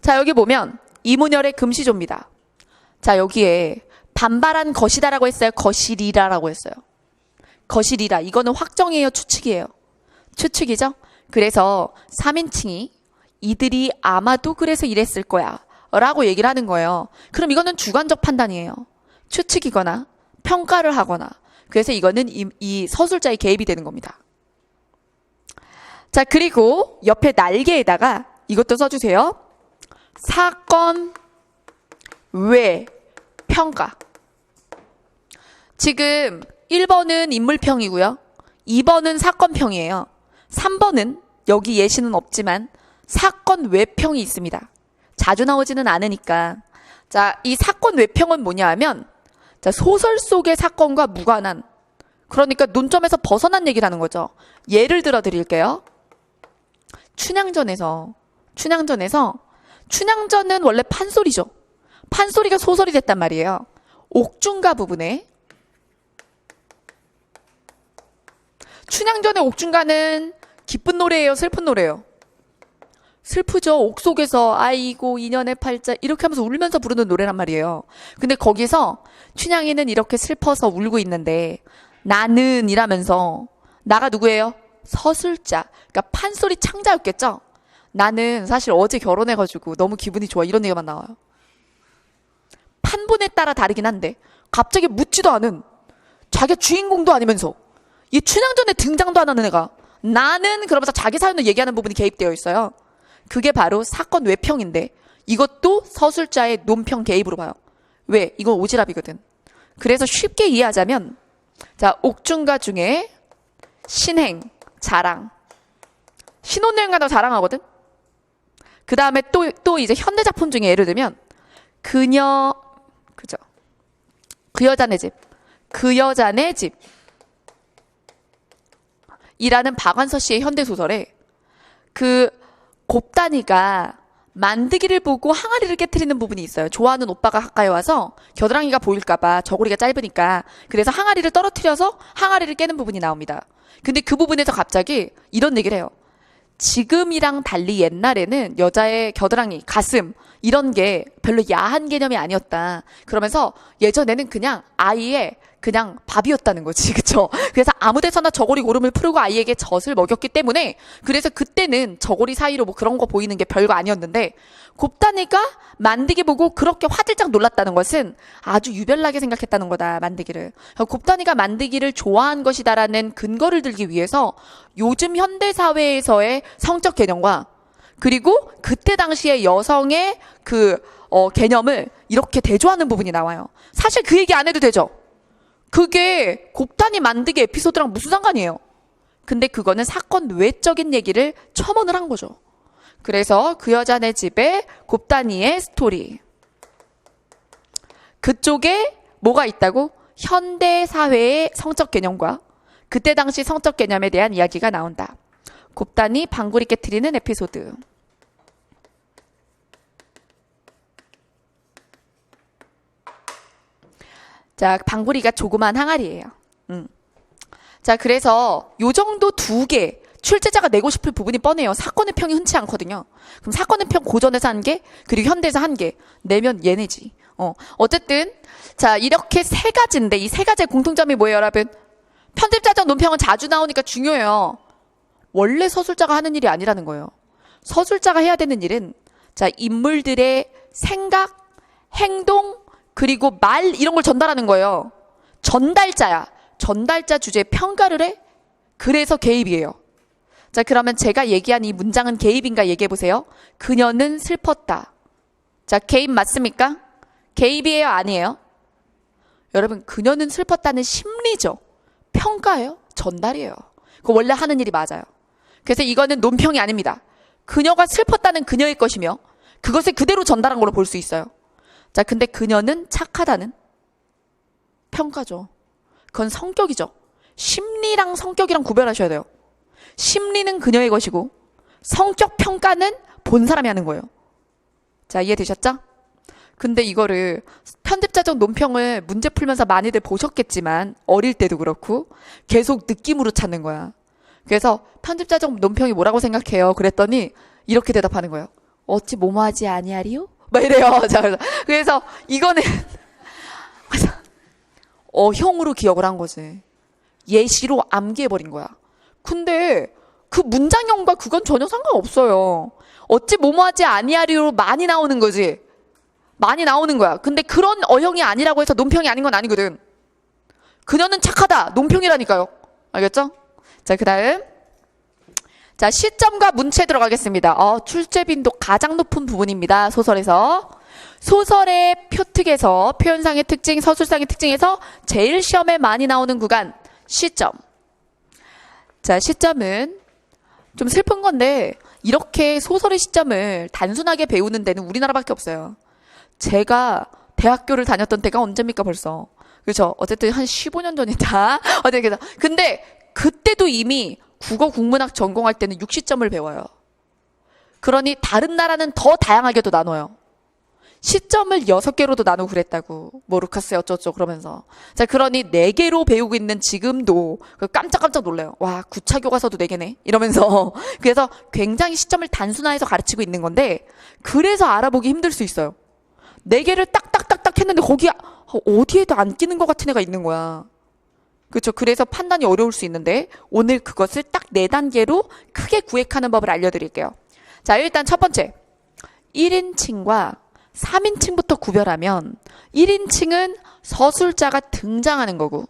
자, 여기 보면 이문열의 금시조입니다. 자, 여기에 반발한 것이다라고 했어요? 것이리라라고 했어요? 것이리라. 이거는 확정이에요? 추측이에요? 추측이죠? 그래서 3인칭이 이들이 아마도 그래서 이랬을 거야 라고 얘기를 하는 거예요. 그럼 이거는 주관적 판단이에요. 추측이거나 평가를 하거나. 그래서 이거는 이 서술자의 개입이 되는 겁니다. 자, 그리고 옆에 날개에다가 이것도 써주세요. 사건 외 평가. 지금 1번은 인물평이고요. 2번은 사건평이에요. 3번은 여기 예시는 없지만 사건 외평이 있습니다. 자주 나오지는 않으니까. 자, 이 사건 외평은 뭐냐 하면 자, 소설 속의 사건과 무관한, 그러니까 논점에서 벗어난 얘기를 하는 거죠. 예를 들어 드릴게요. 춘향전은 원래 판소리죠. 판소리가 소설이 됐단 말이에요. 옥중가 부분에 춘향전의 옥중가는 기쁜 노래예요? 슬픈 노래예요? 슬프죠. 옥 속에서 아이고 인연의 팔자 이렇게 하면서 울면서 부르는 노래란 말이에요. 근데 거기서 춘향이는 이렇게 슬퍼서 울고 있는데 나는 이라면서 나가 누구예요? 서술자. 그러니까 판소리 창자였겠죠? 나는 사실 어제 결혼해가지고 너무 기분이 좋아 이런 얘기만 나와요. 판본에 따라 다르긴 한데 갑자기 묻지도 않은 자기 주인공도 아니면서 이 춘향전에 등장도 안 하는 애가 나는 그러면서 자기 사연을 얘기하는 부분이 개입되어 있어요. 그게 바로 사건 외평인데 이것도 서술자의 논평 개입으로 봐요. 왜? 이건 오지랖이거든. 그래서 쉽게 이해하자면 자, 옥중가 중에 신행, 자랑. 신혼여행 가다 자랑하거든? 그 다음에 또 이제 현대작품 중에 예를 들면 그죠? 그 여자네 집. 그 여자네 집. 이라는 박완서 씨의 현대소설에 그 곱단이가 만드기를 보고 항아리를 깨트리는 부분이 있어요. 좋아하는 오빠가 가까이 와서 겨드랑이가 보일까봐 저고리가 짧으니까 그래서 항아리를 떨어뜨려서 항아리를 깨는 부분이 나옵니다. 근데 그 부분에서 갑자기 이런 얘기를 해요. 지금이랑 달리 옛날에는 여자의 겨드랑이, 가슴 이런 게 별로 야한 개념이 아니었다. 그러면서 예전에는 그냥 아이의 그냥 밥이었다는 거지. 그쵸? 그래서 아무 데서나 저고리 고름을 풀고 아이에게 젖을 먹였기 때문에 그래서 그때는 저고리 사이로 뭐 그런 거 보이는 게 별거 아니었는데 곱단이가 만드기 보고 그렇게 화들짝 놀랐다는 것은 아주 유별나게 생각했다는 거다. 만드기를. 곱단이가 만드기를 좋아한 것이다라는 근거를 들기 위해서 요즘 현대사회에서의 성적 개념과 그리고 그때 당시에 여성의 개념을 이렇게 대조하는 부분이 나와요. 사실 그 얘기 안 해도 되죠. 그게 곱단이 만드기 에피소드랑 무슨 상관이에요? 근데 그거는 사건 외적인 얘기를 첨언을 한 거죠. 그래서 그 여자네 집에 곱단이의 스토리. 그쪽에 뭐가 있다고? 현대사회의 성적 개념과 그때 당시 성적 개념에 대한 이야기가 나온다. 곱단이 방구리 깨트리는 에피소드. 자, 방구리가 조그만 항아리예요. 자, 그래서 요 정도 두 개, 출제자가 내고 싶을 부분이 뻔해요. 사건의 평이 흔치 않거든요. 그럼 사건의 평 고전에서 한 개, 그리고 현대에서 한 개, 내면 얘네지. 어쨌든, 자, 이렇게 세 가지인데, 이 세 가지의 공통점이 뭐예요, 여러분? 편집자적 논평은 자주 나오니까 중요해요. 원래 서술자가 하는 일이 아니라는 거예요. 서술자가 해야 되는 일은, 자, 인물들의 생각, 행동, 그리고 말 이런 걸 전달하는 거예요. 전달자야. 전달자 주제에 평가를 해? 그래서 개입이에요. 자, 그러면 제가 얘기한 이 문장은 개입인가 얘기해 보세요. 그녀는 슬펐다. 자, 개입 맞습니까? 개입이에요? 아니에요? 여러분, 그녀는 슬펐다는 심리죠. 평가예요? 전달이에요. 그거 원래 하는 일이 맞아요. 그래서 이거는 논평이 아닙니다. 그녀가 슬펐다는 그녀의 것이며 그것을 그대로 전달한 걸로 볼 수 있어요. 자, 근데 그녀는 착하다는 평가죠. 그건 성격이죠. 심리랑 성격이랑 구별하셔야 돼요. 심리는 그녀의 것이고 성격 평가는 본 사람이 하는 거예요. 자, 이해되셨죠? 근데 이거를 편집자적 논평을 문제 풀면서 많이들 보셨겠지만 어릴 때도 그렇고 계속 느낌으로 찾는 거야. 그래서 편집자적 논평이 뭐라고 생각해요? 그랬더니 이렇게 대답하는 거예요. 어찌 뭐뭐하지 아니하리요? 막 이래요. 자, 그래서 이거는 형으로 기억을 한 거지. 예시로 암기해버린 거야. 근데 그 문장형과 그건 전혀 상관없어요. 어찌 뭐뭐하지 아니하리로 많이 나오는 거지. 많이 나오는 거야. 근데 그런 어형이 아니라고 해서 논평이 아닌 건 아니거든. 그녀는 착하다. 논평이라니까요. 알겠죠? 자, 그 다음. 자, 시점과 문체 들어가겠습니다. 출제 빈도 가장 높은 부분입니다. 소설에서. 소설의 표특에서 표현상의 특징, 서술상의 특징에서 제일 시험에 많이 나오는 구간. 시점. 자, 시점은 좀 슬픈 건데 이렇게 소설의 시점을 단순하게 배우는 데는 우리나라밖에 없어요. 제가 대학교를 다녔던 때가 언제입니까 벌써. 그렇죠. 어쨌든 한 15년 전이다. 근데 그때도 이미 국어 국문학 전공할 때는 60점을 배워요. 그러니 다른 나라는 더 다양하게도 나눠요. 시점을 6개로도 나누고 그랬다고. 뭐 루카스 어쩌고 그러면서. 자, 그러니 4개로 배우고 있는 지금도 깜짝깜짝 놀라요. 와, 9차 교과서도 4개네. 이러면서. 그래서 굉장히 시점을 단순화해서 가르치고 있는 건데 그래서 알아보기 힘들 수 있어요. 4개를 딱딱딱딱 했는데 거기 어디에도 안 끼는 것 같은 애가 있는 거야. 그렇죠. 그래서 판단이 어려울 수 있는데 오늘 그것을 딱 4단계로 크게 구획하는 법을 알려드릴게요. 자, 일단 첫 번째. 1인칭과 3인칭부터 구별하면 1인칭은 서술자가 등장하는 거고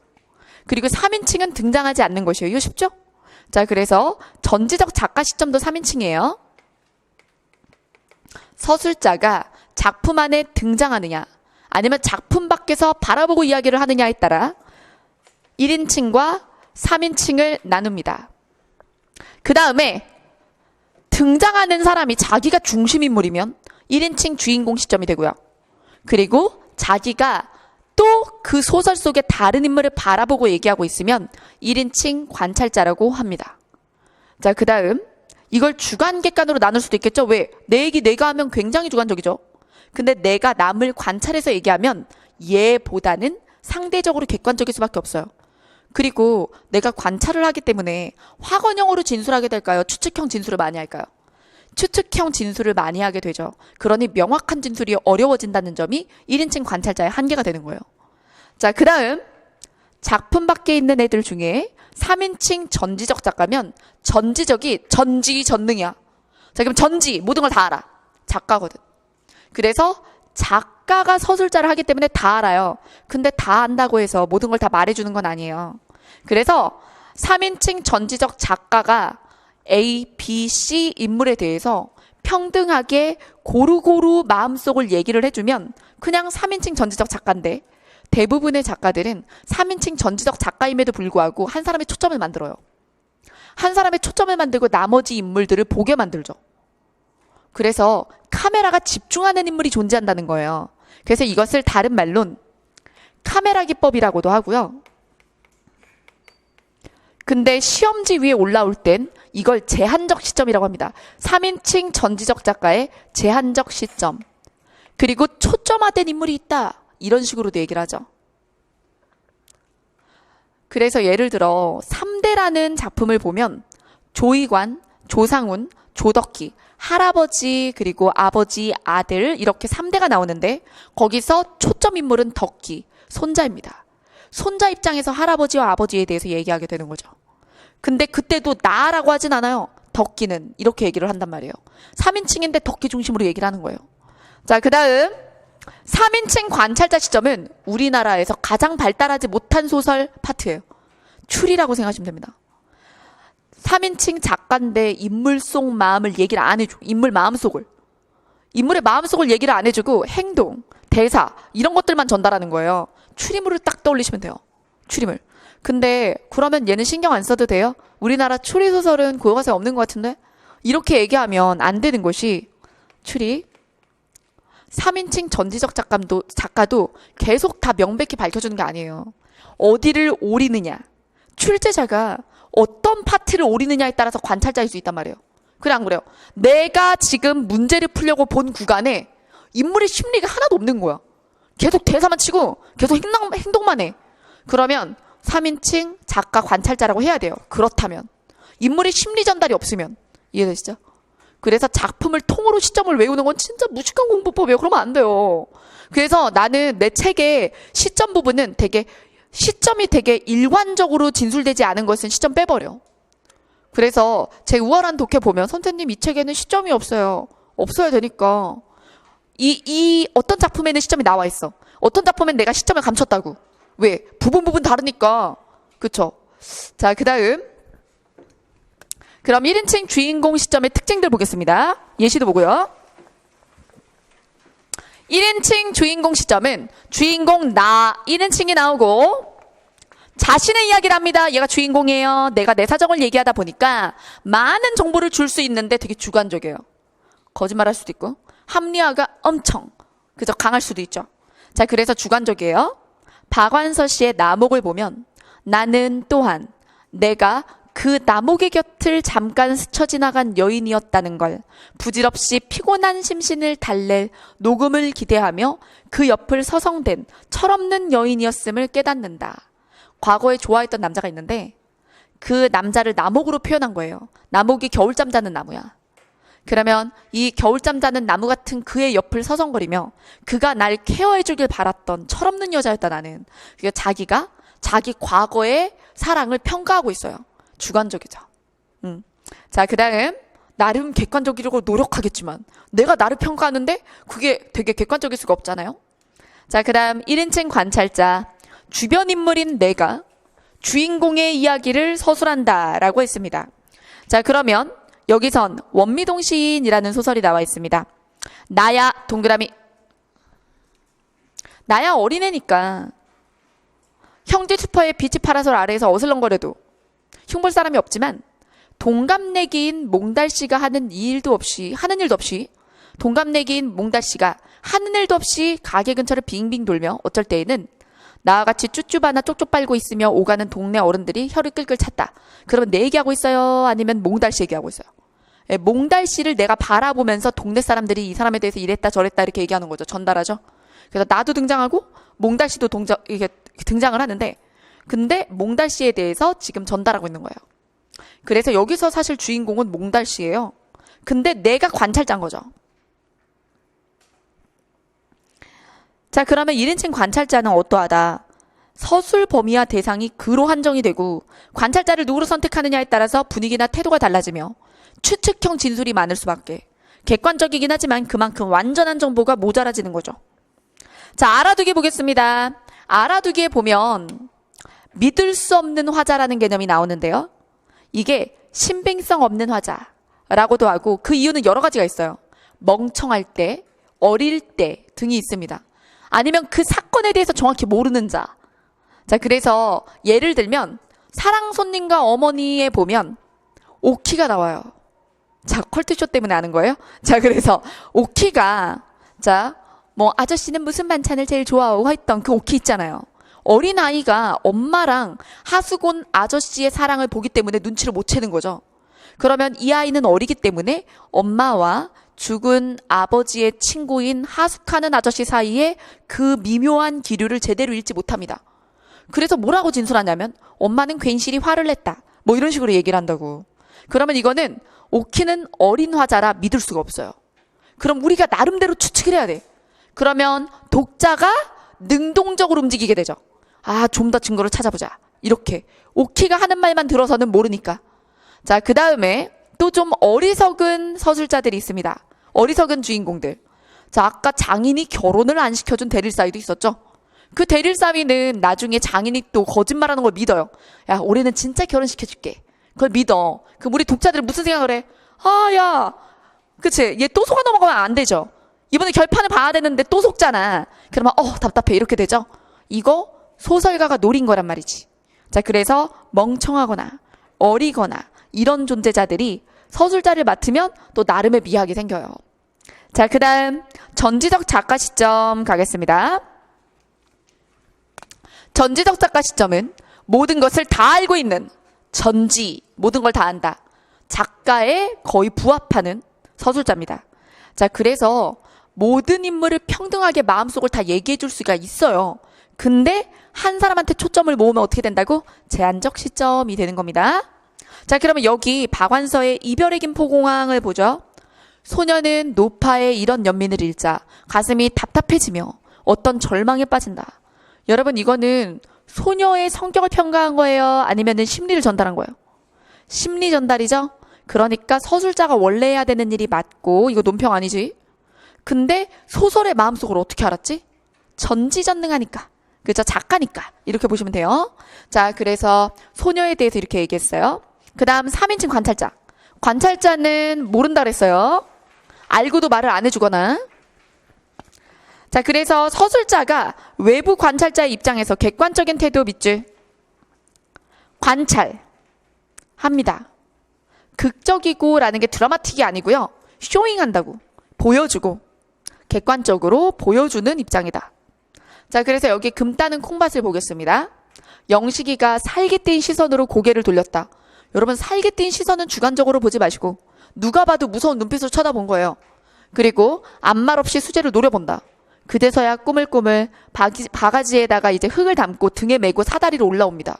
그리고 3인칭은 등장하지 않는 것이에요. 이거 쉽죠? 자, 그래서 전지적 작가 시점도 3인칭이에요. 서술자가 작품 안에 등장하느냐 아니면 작품 밖에서 바라보고 이야기를 하느냐에 따라 1인칭과 3인칭을 나눕니다. 그 다음에 등장하는 사람이 자기가 중심인물이면 1인칭 주인공 시점이 되고요. 그리고 자기가 또 그 소설 속의 다른 인물을 바라보고 얘기하고 있으면 1인칭 관찰자라고 합니다. 자, 그 다음 이걸 주관객관으로 나눌 수도 있겠죠. 왜? 내 얘기 내가 하면 굉장히 주관적이죠. 근데 내가 남을 관찰해서 얘기하면 얘보다는 상대적으로 객관적일 수밖에 없어요. 그리고 내가 관찰을 하기 때문에 확언형으로 진술하게 될까요? 추측형 진술을 많이 할까요? 추측형 진술을 많이 하게 되죠. 그러니 명확한 진술이 어려워진다는 점이 1인칭 관찰자의 한계가 되는 거예요. 자, 그 다음 작품 밖에 있는 애들 중에 3인칭 전지적 작가면 전지적이 전지전능이야. 자, 그럼 전지 모든 걸 다 알아. 작가거든. 그래서 작가가 서술자를 하기 때문에 다 알아요. 근데 다 안다고 해서 모든 걸 다 말해주는 건 아니에요. 그래서 3인칭 전지적 작가가 A, B, C 인물에 대해서 평등하게 고루고루 마음속을 얘기를 해주면 그냥 3인칭 전지적 작가인데, 대부분의 작가들은 3인칭 전지적 작가임에도 불구하고 한 사람의 초점을 만들어요. 한 사람의 초점을 만들고 나머지 인물들을 보게 만들죠. 그래서 카메라가 집중하는 인물이 존재한다는 거예요. 그래서 이것을 다른 말론 카메라 기법이라고도 하고요. 근데 시험지 위에 올라올 땐 이걸 제한적 시점이라고 합니다. 3인칭 전지적 작가의 제한적 시점. 그리고 초점화된 인물이 있다. 이런 식으로도 얘기를 하죠. 그래서 예를 들어 3대라는 작품을 보면 조이관, 조상훈, 조덕기, 할아버지, 그리고 아버지, 아들 이렇게 3대가 나오는데 거기서 초점 인물은 덕기, 손자입니다. 손자 입장에서 할아버지와 아버지에 대해서 얘기하게 되는 거죠. 근데 그때도 나라고 하진 않아요. 덕기는 이렇게 얘기를 한단 말이에요. 3인칭인데 덕기 중심으로 얘기를 하는 거예요. 자, 그 다음 3인칭 관찰자 시점은 우리나라에서 가장 발달하지 못한 소설 파트예요. 추리라고 생각하시면 됩니다. 3인칭 작가인데 인물 속 마음을 얘기를 안 해줘. 인물 마음속을. 인물의 마음속을 얘기를 안 해주고 행동, 대사 이런 것들만 전달하는 거예요. 추리물을 딱 떠올리시면 돼요. 추리물. 근데 그러면 얘는 신경 안 써도 돼요? 우리나라 추리소설은 교과서에 없는 것 같은데? 이렇게 얘기하면 안 되는 것이 추리. 3인칭 전지적 작가도 계속 다 명백히 밝혀주는 게 아니에요. 어디를 오리느냐. 출제자가 어떤 파트를 오리느냐에 따라서 관찰자일 수 있단 말이에요. 그래 안 그래요? 내가 지금 문제를 풀려고 본 구간에 인물의 심리가 하나도 없는 거야. 계속 대사만 치고 계속 행동만 해. 그러면 3인칭 작가 관찰자라고 해야 돼요. 그렇다면. 인물의 심리 전달이 없으면. 이해되시죠? 그래서 작품을 통으로 시점을 외우는 건 진짜 무식한 공부법이에요. 그러면 안 돼요. 그래서 나는 내 책의 시점 부분은 시점이 되게 일관적으로 진술되지 않은 것은 시점 빼버려. 그래서 제 우월한 독해 보면 선생님 이 책에는 시점이 없어요. 없어야 되니까. 이 어떤 작품에는 시점이 나와 있어. 어떤 작품엔 내가 시점을 감췄다고. 왜? 부분 다르니까. 그쵸? 자, 그 다음. 그럼 1인칭 주인공 시점의 특징들 보겠습니다. 예시도 보고요. 1인칭 주인공 시점은 주인공 나 1인칭이 나오고 자신의 이야기를 합니다. 얘가 주인공이에요. 내가 내 사정을 얘기하다 보니까 많은 정보를 줄 수 있는데 되게 주관적이에요. 거짓말할 수도 있고 합리화가 엄청 그저 강할 수도 있죠. 자, 그래서 주관적이에요. 박완서 씨의 나목을 보면 나는 또한 내가 그 나목의 곁을 잠깐 스쳐 지나간 여인이었다는 걸 부질없이 피곤한 심신을 달랠 녹음을 기대하며 그 옆을 서성댄 철없는 여인이었음을 깨닫는다. 과거에 좋아했던 남자가 있는데 그 남자를 나목으로 표현한 거예요. 나목이 겨울잠 자는 나무야. 그러면 이 겨울잠 자는 나무 같은 그의 옆을 서성거리며 그가 날 케어해주길 바랐던 철없는 여자였다 나는. 그러니까 자기가 자기 과거의 사랑을 평가하고 있어요. 주관적이죠. 자, 그 다음 나름 객관적이려고 노력하겠지만 내가 나를 평가하는데 그게 되게 객관적일 수가 없잖아요. 자, 그 다음 1인칭 관찰자. 주변 인물인 내가 주인공의 이야기를 서술한다 라고 했습니다. 자, 그러면 여기선 원미동 시인이라는 소설이 나와 있습니다. 나야 동그라미. 나야 어린애니까 형제 슈퍼의 비치 파라솔 아래에서 어슬렁거려도 흉볼 사람이 없지만 동갑내기인 몽달씨가 하는 일도 없이 동갑내기인 몽달씨가 하는 일도 없이 가게 근처를 빙빙 돌며 어쩔 때에는 나와 같이 쭈쭈바나 쪽쪽 빨고 있으며 오가는 동네 어른들이 혀를 끌끌 찼다. 그러면 내 얘기하고 있어요? 아니면 몽달씨 얘기하고 있어요? 예, 몽달씨를 내가 바라보면서 동네 사람들이 이 사람에 대해서 이랬다 저랬다 이렇게 얘기하는 거죠. 전달하죠. 그래서 나도 등장하고 몽달씨도 이게 등장을 하는데, 근데 몽달씨에 대해서 지금 전달하고 있는 거예요. 그래서 여기서 사실 주인공은 몽달씨예요. 근데 내가 관찰자인 거죠. 자, 그러면 1인칭 관찰자는 어떠하다? 서술 범위와 대상이 그로 한정이 되고 관찰자를 누구로 선택하느냐에 따라서 분위기나 태도가 달라지며 추측형 진술이 많을 수밖에. 객관적이긴 하지만 그만큼 완전한 정보가 모자라지는 거죠. 자, 알아두기 보겠습니다. 알아두기에 보면 믿을 수 없는 화자라는 개념이 나오는데요. 이게 신빙성 없는 화자라고도 하고, 그 이유는 여러 가지가 있어요. 멍청할 때, 어릴 때 등이 있습니다. 아니면 그 사건에 대해서 정확히 모르는 자. 자, 그래서 예를 들면 사랑 손님과 어머니에 보면 오키가 나와요. 자, 컬투쇼 때문에 아는 거예요? 자, 그래서 오키가, 자, 뭐 아저씨는 무슨 반찬을 제일 좋아하고 했던 그 오키 있잖아요. 어린아이가 엄마랑 하수곤 아저씨의 사랑을 보기 때문에 눈치를 못 채는 거죠. 그러면 이 아이는 어리기 때문에 엄마와 죽은 아버지의 친구인 하숙하는 아저씨 사이에 그 미묘한 기류를 제대로 읽지 못합니다. 그래서 뭐라고 진술하냐면 엄마는 괜시리 화를 냈다. 뭐 이런 식으로 얘기를 한다고. 그러면 이거는 오키는 어린 화자라 믿을 수가 없어요. 그럼 우리가 나름대로 추측을 해야 돼. 그러면 독자가 능동적으로 움직이게 되죠. 아, 좀 더 증거를 찾아보자. 이렇게. 오키가 하는 말만 들어서는 모르니까. 자, 그 다음에 또 좀 어리석은 서술자들이 있습니다. 어리석은 주인공들. 자, 아까 장인이 결혼을 안 시켜준 대릴사위도 있었죠. 그 대릴사위는 나중에 장인이 또 거짓말하는 걸 믿어요. 야, 올해는 진짜 결혼시켜줄게. 그걸 믿어. 그럼 우리 독자들은 무슨 생각을 해? 아, 야, 그치? 얘 또 속아 넘어가면 안 되죠. 이번에 결판을 봐야 되는데 또 속잖아. 그러면 답답해. 이렇게 되죠. 이거 소설가가 노린 거란 말이지. 자, 그래서 멍청하거나 어리거나 이런 존재자들이 서술자를 맡으면 또 나름의 미학이 생겨요. 자, 그 다음 전지적 작가 시점 가겠습니다. 전지적 작가 시점은 모든 것을 다 알고 있는 전지, 모든 걸 다 안다. 작가에 거의 부합하는 서술자입니다. 자, 그래서 모든 인물을 평등하게 마음속을 다 얘기해 줄 수가 있어요. 근데 한 사람한테 초점을 모으면 어떻게 된다고? 제한적 시점이 되는 겁니다. 자, 그러면 여기 박완서의 이별의 김포공항을 보죠. 소녀는 노파의 이런 연민을 읽자 가슴이 답답해지며 어떤 절망에 빠진다. 여러분, 이거는 소녀의 성격을 평가한 거예요? 아니면 심리를 전달한 거예요? 심리 전달이죠? 그러니까 서술자가 원래 해야 되는 일이 맞고, 이거 논평 아니지? 근데 소설의 마음속을 어떻게 알았지? 전지전능하니까. 그죠? 작가니까. 이렇게 보시면 돼요. 자, 그래서 소녀에 대해서 이렇게 얘기했어요. 그 다음 3인칭 관찰자. 관찰자는 모른다 그랬어요. 알고도 말을 안 해주거나. 자, 그래서 서술자가 외부 관찰자의 입장에서 객관적인 태도 밑줄 관찰합니다. 극적이고 라는 게 드라마틱이 아니고요. 쇼잉한다고. 보여주고 객관적으로 보여주는 입장이다. 자, 그래서 여기 금 따는 콩밭을 보겠습니다. 영식이가 살기 띈 시선으로 고개를 돌렸다. 여러분, 살기 띈 시선은 주관적으로 보지 마시고 누가 봐도 무서운 눈빛으로 쳐다본 거예요. 그리고 아무 말 없이 수제를 노려본다. 그제서야 꾸물꾸물 바가지에다가 이제 흙을 담고 등에 메고 사다리로 올라옵니다.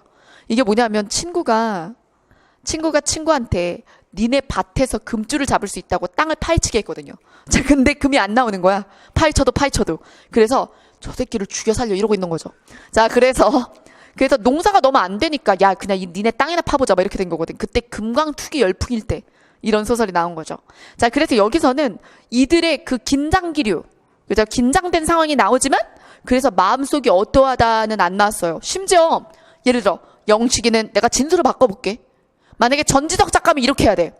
이게 뭐냐면 친구가 친구한테 니네 밭에서 금줄을 잡을 수 있다고 땅을 파헤치게 했거든요. 자, 근데 금이 안 나오는 거야. 파헤쳐도. 그래서 저 새끼를 죽여 살려 이러고 있는 거죠. 자, 그래서 농사가 너무 안 되니까 야, 그냥 니네 땅이나 파보자 막 이렇게 된 거거든. 그때 금광투기 열풍일 때 이런 소설이 나온 거죠. 자, 그래서 여기서는 이들의 그 긴장기류, 그죠? 긴장된 상황이 나오지만 그래서 마음속이 어떠하다는 안 나왔어요. 심지어 예를 들어 영식이는 내가 진술을 바꿔볼게. 만약에 전지적 작가면 이렇게 해야 돼.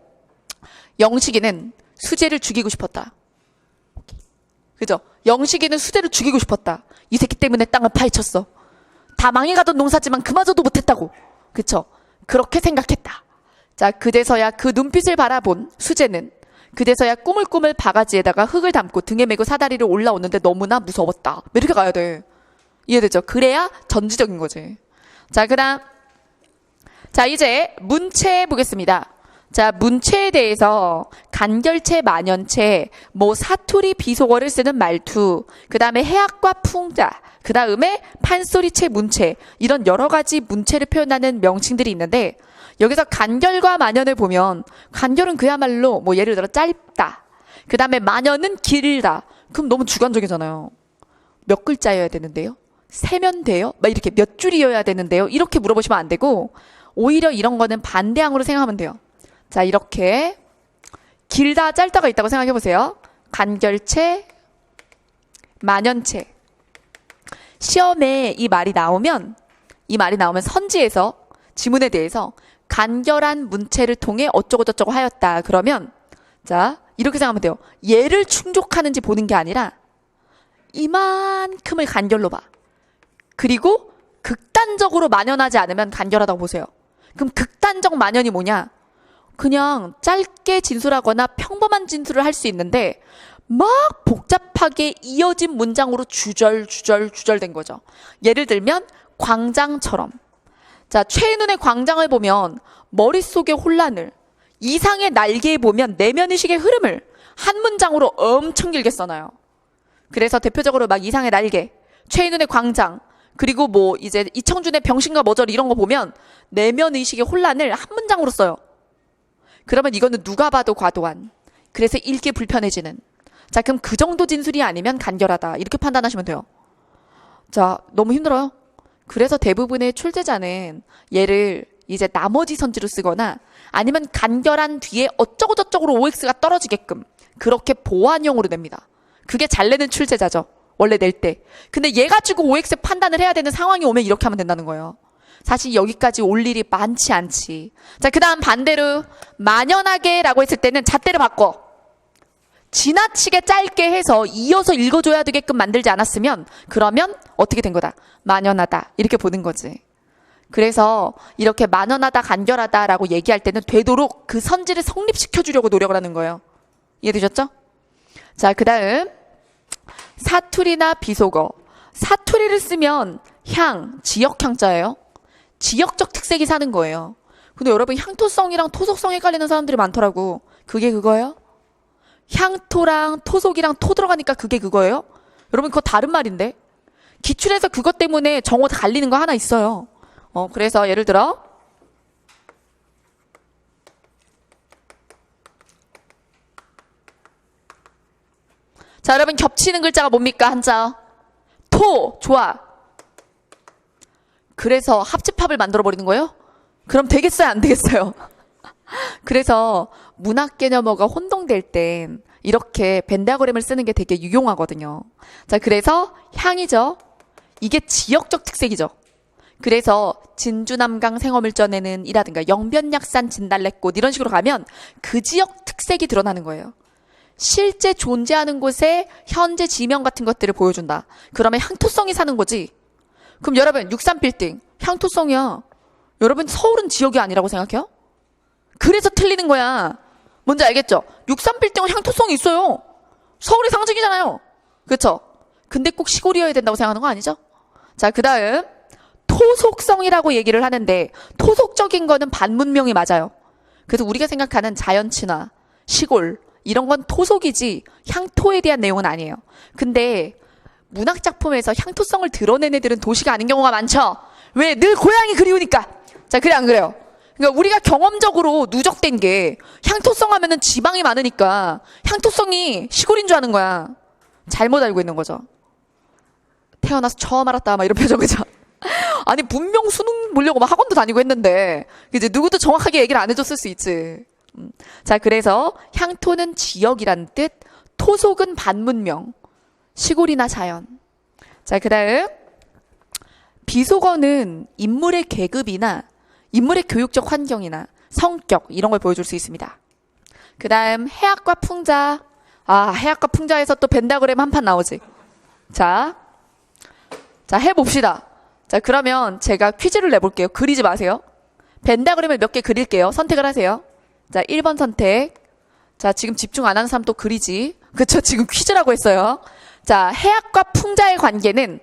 영식이는 수재를 죽이고 싶었다. 그죠? 영식이는 수재를 죽이고 싶었다. 이 새끼 때문에 땅을 파헤쳤어. 다 망해가던 농사지만 그마저도 못했다고. 그쵸? 그렇게 생각했다. 자, 그제서야 그 눈빛을 바라본 수재는 그제서야 꾸물꾸물 바가지에다가 흙을 담고 등에 메고 사다리를 올라오는데 너무나 무서웠다. 이렇게 가야 돼. 이해되죠? 그래야 전지적인 거지. 자, 그다음. 자, 이제 문체 보겠습니다. 자, 문체에 대해서 간결체, 만연체, 뭐 사투리, 비속어를 쓰는 말투, 그 다음에 해악과 풍자, 그 다음에 판소리체, 문체, 이런 여러 가지 문체를 표현하는 명칭들이 있는데, 여기서 간결과 만연을 보면, 간결은 그야말로 뭐 예를 들어 짧다, 그 다음에 만연은 길다. 그럼 너무 주관적이잖아요. 몇 글자여야 되는데요? 세면 돼요? 막 이렇게 몇 줄이어야 되는데요? 이렇게 물어보시면 안 되고, 오히려 이런 거는 반대항으로 생각하면 돼요. 자, 이렇게 길다 짧다가 있다고 생각해 보세요. 간결체, 만연체. 시험에 이 말이 나오면 선지에서 지문에 대해서 간결한 문체를 통해 어쩌고저쩌고 하였다. 그러면 자, 이렇게 생각하면 돼요. 얘를 충족하는지 보는 게 아니라 이만큼을 간결로 봐. 그리고 극단적으로 만연하지 않으면 간결하다고 보세요. 그럼 극단적 만연이 뭐냐? 그냥 짧게 진술하거나 평범한 진술을 할 수 있는데 막 복잡하게 이어진 문장으로 주절된 거죠. 예를 들면 광장처럼. 자, 최인훈의 광장을 보면 머릿속의 혼란을, 이상의 날개에 보면 내면의식의 흐름을 한 문장으로 엄청 길게 써놔요. 그래서 대표적으로 막 이상의 날개, 최인훈의 광장, 그리고 뭐 이제 이청준의 병신과 머저리 이런 거 보면 내면의식의 혼란을 한 문장으로 써요. 그러면 이거는 누가 봐도 과도한, 그래서 읽기 불편해지는. 자, 그럼 그 정도 진술이 아니면 간결하다. 이렇게 판단하시면 돼요. 자, 너무 힘들어요. 그래서 대부분의 출제자는 얘를 이제 나머지 선지로 쓰거나 아니면 간결한 뒤에 어쩌고저쩌고로 OX가 떨어지게끔 그렇게 보완용으로 냅니다. 그게 잘 내는 출제자죠. 원래 낼 때. 근데 얘 가지고 OX 판단을 해야 되는 상황이 오면 이렇게 하면 된다는 거예요. 사실 여기까지 올 일이 많지 않지. 자, 그 다음 반대로 만연하게 라고 했을 때는 잣대를 바꿔. 지나치게 짧게 해서 이어서 읽어줘야 되게끔 만들지 않았으면 그러면 어떻게 된 거다? 만연하다. 이렇게 보는 거지. 그래서 이렇게 만연하다, 간결하다 라고 얘기할 때는 되도록 그 선지를 성립시켜 주려고 노력을 하는 거예요. 이해되셨죠? 자, 그 다음 사투리나 비속어. 사투리를 쓰면 향, 지역향자예요. 지역적 특색이 사는 거예요. 근데 여러분 향토성이랑 토속성 헷갈리는 사람들이 많더라고. 그게 그거예요? 향토랑 토속이랑 토 들어가니까 그게 그거예요? 여러분 그거 다른 말인데? 기출에서 그것 때문에 정오 갈리는 거 하나 있어요. 그래서 예를 들어 자, 여러분 겹치는 글자가 뭡니까? 한자. 토. 좋아. 그래서 합집합을 만들어버리는 거예요? 그럼 되겠어요? 안 되겠어요? 그래서 문학 개념어가 혼동될 땐 이렇게 벤다그램을 쓰는 게 되게 유용하거든요. 자, 그래서 향이죠. 이게 지역적 특색이죠. 그래서 진주남강 생어물전에는 이라든가 영변약산 진달래꽃 이런 식으로 가면 그 지역 특색이 드러나는 거예요. 실제 존재하는 곳에 현재 지명 같은 것들을 보여준다. 그러면 향토성이 사는 거지. 그럼 여러분 63빌딩 향토성이야. 여러분 서울은 지역이 아니라고 생각해요? 그래서 틀리는 거야. 뭔지 알겠죠? 63빌딩은 향토성이 있어요. 서울의 상징이잖아요. 그렇죠? 근데 꼭 시골이어야 된다고 생각하는 거 아니죠? 자, 그 다음 토속성이라고 얘기를 하는데 토속적인 거는 반문명이 맞아요. 그래서 우리가 생각하는 자연친화, 시골 이런 건 토속이지 향토에 대한 내용은 아니에요. 근데 문학작품에서 향토성을 드러낸 애들은 도시가 아닌 경우가 많죠. 왜? 늘 고향이 그리우니까. 자, 그래 안 그래요? 그러니까 우리가 경험적으로 누적된 게 향토성 하면은 지방이 많으니까 향토성이 시골인 줄 아는 거야. 잘못 알고 있는 거죠. 태어나서 처음 알았다 막 이런 표정 그죠? 아니 분명 수능 보려고 막 학원도 다니고 했는데 이제 누구도 정확하게 얘기를 안 해줬을 수 있지. 자, 그래서 향토는 지역이란 뜻, 토속은 반문명, 시골이나 자연. 자, 그 다음 비속어는 인물의 계급이나 인물의 교육적 환경이나 성격 이런 걸 보여줄 수 있습니다. 그 다음 해악과 풍자. 해악과 풍자에서 또 벤다그램 한 판 나오지. 자, 해봅시다. 자, 그러면 제가 퀴즈를 내볼게요. 그리지 마세요. 벤다그램을 몇 개 그릴게요. 선택을 하세요. 자, 1번 선택. 자, 지금 집중 안 하는 사람 또 그리지. 그쵸? 지금 퀴즈라고 했어요. 자, 해악과 풍자의 관계는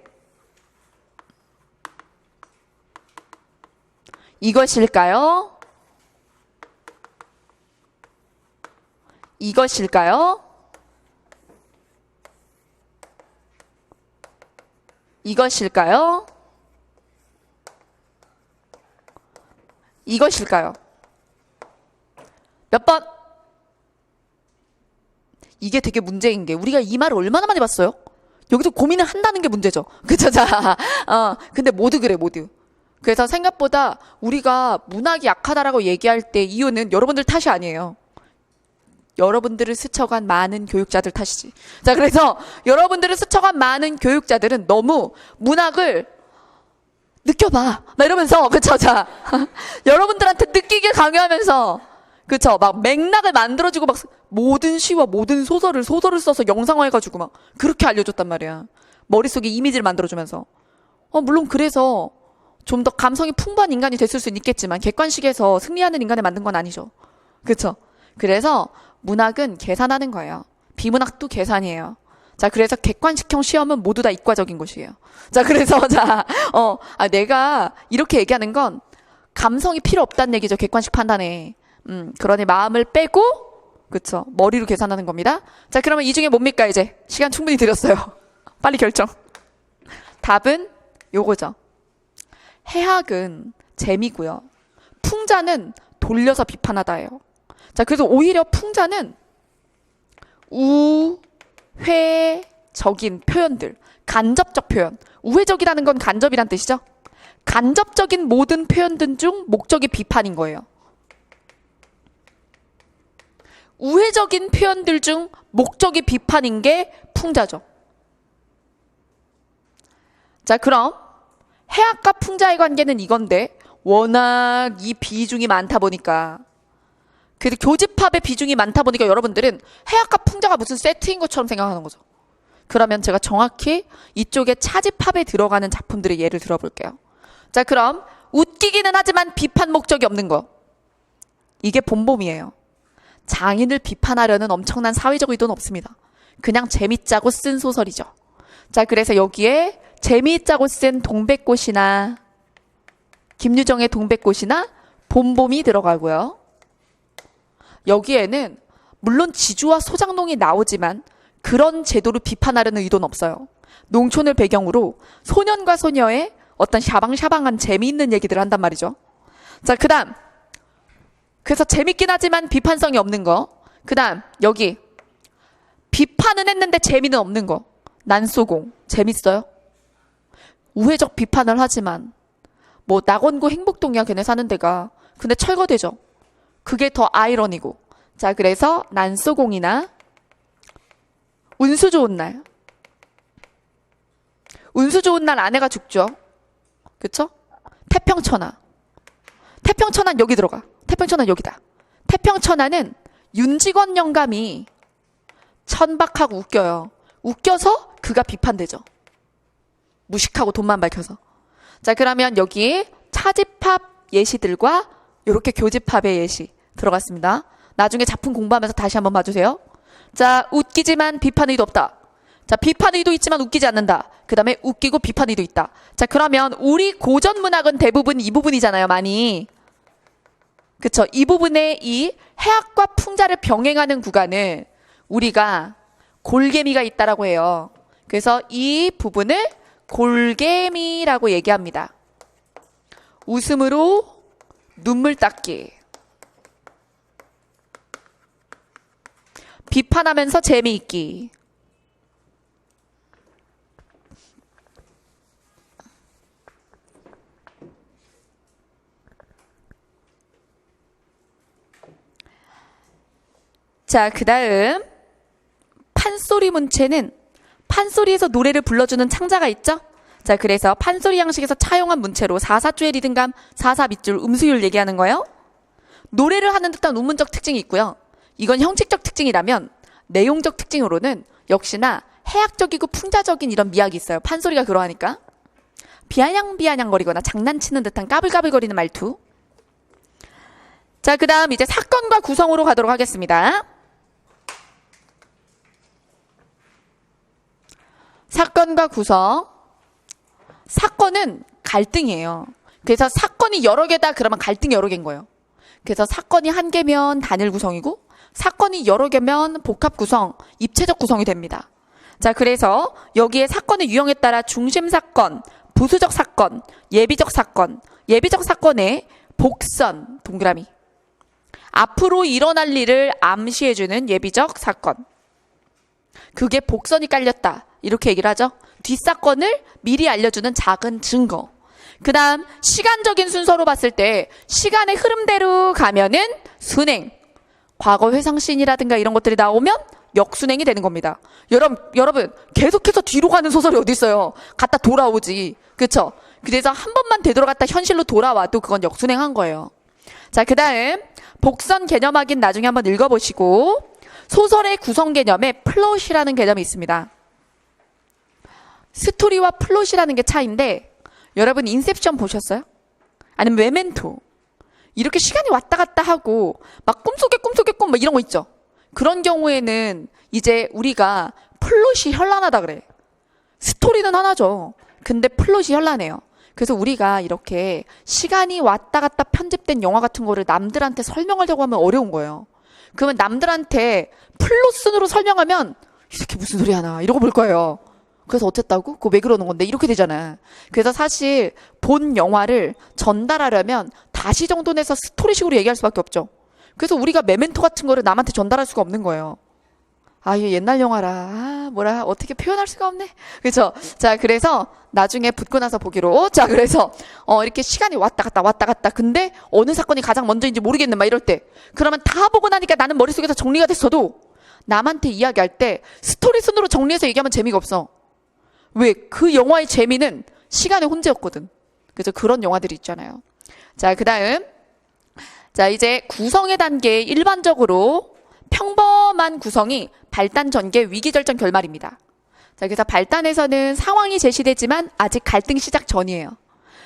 이것일까요? 이것일까요? 이것일까요? 이것일까요? 몇 번? 이게 되게 문제인 게 우리가 이 말을 얼마나 많이 봤어요? 여기서 고민을 한다는 게 문제죠. 그쵸? 자, 근데 모두 그래, 모두. 그래서 생각보다 우리가 문학이 약하다라고 얘기할 때 이유는 여러분들 탓이 아니에요. 여러분들을 스쳐간 많은 교육자들 탓이지. 자, 그래서 여러분들을 스쳐간 많은 교육자들은 너무 문학을 느껴봐. 막 이러면서, 그쵸? 자, 여러분들한테 느끼게 강요하면서, 그쵸? 막 맥락을 만들어주고 막 모든 시와 모든 소설을 써서 영상화해가지고 막 그렇게 알려줬단 말이야. 머릿속에 이미지를 만들어주면서. 물론 그래서 좀 더 감성이 풍부한 인간이 됐을 수는 있겠지만 객관식에서 승리하는 인간을 만든 건 아니죠. 그쵸? 그래서 문학은 계산하는 거예요. 비문학도 계산이에요. 자, 그래서 객관식형 시험은 모두 다 이과적인 것이에요. 자, 그래서, 자, 내가 이렇게 얘기하는 건 감성이 필요 없다는 얘기죠. 객관식 판단에. 그러니 마음을 빼고, 그쵸. 머리로 계산하는 겁니다. 자, 그러면 이 중에 뭡니까, 이제? 시간 충분히 드렸어요. 빨리 결정. 답은 요거죠. 해학은 재미고요. 풍자는 돌려서 비판하다예요. 자, 그래서 오히려 풍자는 우회적인 표현들, 간접적 표현. 우회적이라는 건 간접이란 뜻이죠. 간접적인 모든 표현들 중 목적이 비판인 거예요. 우회적인 표현들 중 목적이 비판인 게 풍자죠. 자, 그럼 해학과 풍자의 관계는 이건데 워낙 이 비중이 많다 보니까 그래도 교집합의 비중이 많다 보니까 여러분들은 해학과 풍자가 무슨 세트인 것처럼 생각하는 거죠. 그러면 제가 정확히 이쪽에 차집합에 들어가는 작품들의 예를 들어볼게요. 자, 그럼 웃기기는 하지만 비판 목적이 없는 거. 이게 봄봄이에요. 장인을 비판하려는 엄청난 사회적 의도는 없습니다. 그냥 재밌자고 쓴 소설이죠. 자, 그래서 여기에 재미있자고 쓴 동백꽃이나 김유정의 동백꽃이나 봄봄이 들어가고요. 여기에는 물론 지주와 소장농이 나오지만 그런 제도를 비판하려는 의도는 없어요. 농촌을 배경으로 소년과 소녀의 어떤 샤방샤방한 재미있는 얘기들을 한단 말이죠. 자, 그 다음. 그래서 재밌긴 하지만 비판성이 없는 거. 그 다음, 여기. 비판은 했는데 재미는 없는 거. 난소공. 재밌어요? 우회적 비판을 하지만, 뭐, 낙원구 행복동이야, 걔네 사는 데가. 근데 철거되죠. 그게 더 아이러니고. 자, 그래서 난소공이나, 운수 좋은 날. 운수 좋은 날 아내가 죽죠. 그쵸? 태평천하. 태평천하는 여기 들어가. 태평천하는 여기다. 태평천하는 윤직원 영감이 천박하고 웃겨요. 웃겨서 그가 비판되죠. 무식하고 돈만 밝혀서. 자, 그러면 여기 차집합 예시들과 이렇게 교집합의 예시 들어갔습니다. 나중에 작품 공부하면서 다시 한번 봐주세요. 자, 웃기지만 비판 의도 없다. 자, 비판 의도 있지만 웃기지 않는다. 그 다음에 웃기고 비판 의도 있다. 자, 그러면 우리 고전 문학은 대부분 이 부분이잖아요, 많이. 그쵸? 이 부분에 이 해학과 풍자를 병행하는 구간을 우리가 골개미가 있다라고 해요. 그래서 이 부분을 골개미라고 얘기합니다. 웃음으로 눈물 닦기. 비판하면서 재미있기. 자, 그 다음 판소리 문체는 판소리에서 노래를 불러주는 창자가 있죠? 자, 그래서 판소리 양식에서 차용한 문체로 4사조의 리듬감, 4사 밑줄, 음수율 얘기하는 거예요. 노래를 하는 듯한 운문적 특징이 있고요. 이건 형식적 특징이라면 내용적 특징으로는 역시나 해학적이고 풍자적인 이런 미학이 있어요. 판소리가 그러하니까. 비아냥비아냥거리거나 장난치는 듯한 까불까불거리는 말투. 자, 그 다음 이제 사건과 구성으로 가도록 하겠습니다. 사건과 구성. 사건은 갈등이에요. 그래서 사건이 여러 개다 그러면 갈등이 여러 개인 거예요. 그래서 사건이 한 개면 단일 구성이고 사건이 여러 개면 복합 구성, 입체적 구성이 됩니다. 자, 그래서 여기에 사건의 유형에 따라 중심 사건, 부수적 사건, 예비적 사건, 예비적 사건의 복선, 동그라미. 앞으로 일어날 일을 암시해주는 예비적 사건. 그게 복선이 깔렸다. 이렇게 얘기를 하죠. 뒷사건을 미리 알려주는 작은 증거. 그 다음 시간적인 순서로 봤을 때 시간의 흐름대로 가면은 순행. 과거 회상씬이라든가 이런 것들이 나오면 역순행이 되는 겁니다. 여러분 계속해서 뒤로 가는 소설이 어디 있어요. 갔다 돌아오지. 그렇죠? 그래서 한 번만 되돌아갔다 현실로 돌아와도 그건 역순행한 거예요. 자, 그 다음 복선 개념 확인 나중에 한번 읽어보시고 소설의 구성 개념에 플롯이라는 개념이 있습니다. 스토리와 플롯이라는 게 차이인데 여러분 인셉션 보셨어요? 아니면 메멘토 이렇게 시간이 왔다 갔다 하고 막 꿈속의 꿈 막 이런 거 있죠. 그런 경우에는 이제 우리가 플롯이 현란하다 그래. 스토리는 하나죠. 근데 플롯이 현란해요. 그래서 우리가 이렇게 시간이 왔다 갔다 편집된 영화 같은 거를 남들한테 설명하려고 하면 어려운 거예요. 그러면 남들한테 플롯 순으로 설명하면 이 새끼 무슨 소리 하나 이러고 볼 거예요. 그래서 어쨌다고? 그거 왜 그러는 건데? 이렇게 되잖아. 그래서 사실 본 영화를 전달하려면 다시 정돈해서 스토리식으로 얘기할 수밖에 없죠. 그래서 우리가 메멘토 같은 거를 남한테 전달할 수가 없는 거예요. 아, 이게 옛날 영화라. 아, 뭐라 어떻게 표현할 수가 없네. 그렇죠? 자, 그래서 나중에 붙고 나서 보기로. 자, 그래서 이렇게 시간이 왔다 갔다. 근데 어느 사건이 가장 먼저인지 모르겠네. 막 이럴 때. 그러면 다 보고 나니까 나는 머릿속에서 정리가 됐어도 남한테 이야기할 때 스토리 순으로 정리해서 얘기하면 재미가 없어. 왜? 그 영화의 재미는 시간의 혼재였거든. 그래서 그런 영화들이 있잖아요. 자, 그다음. 자, 이제 구성의 단계 일반적으로 평범한 구성이 발단 전개 위기절정 결말입니다. 자, 그래서 발단에서는 상황이 제시되지만 아직 갈등 시작 전이에요.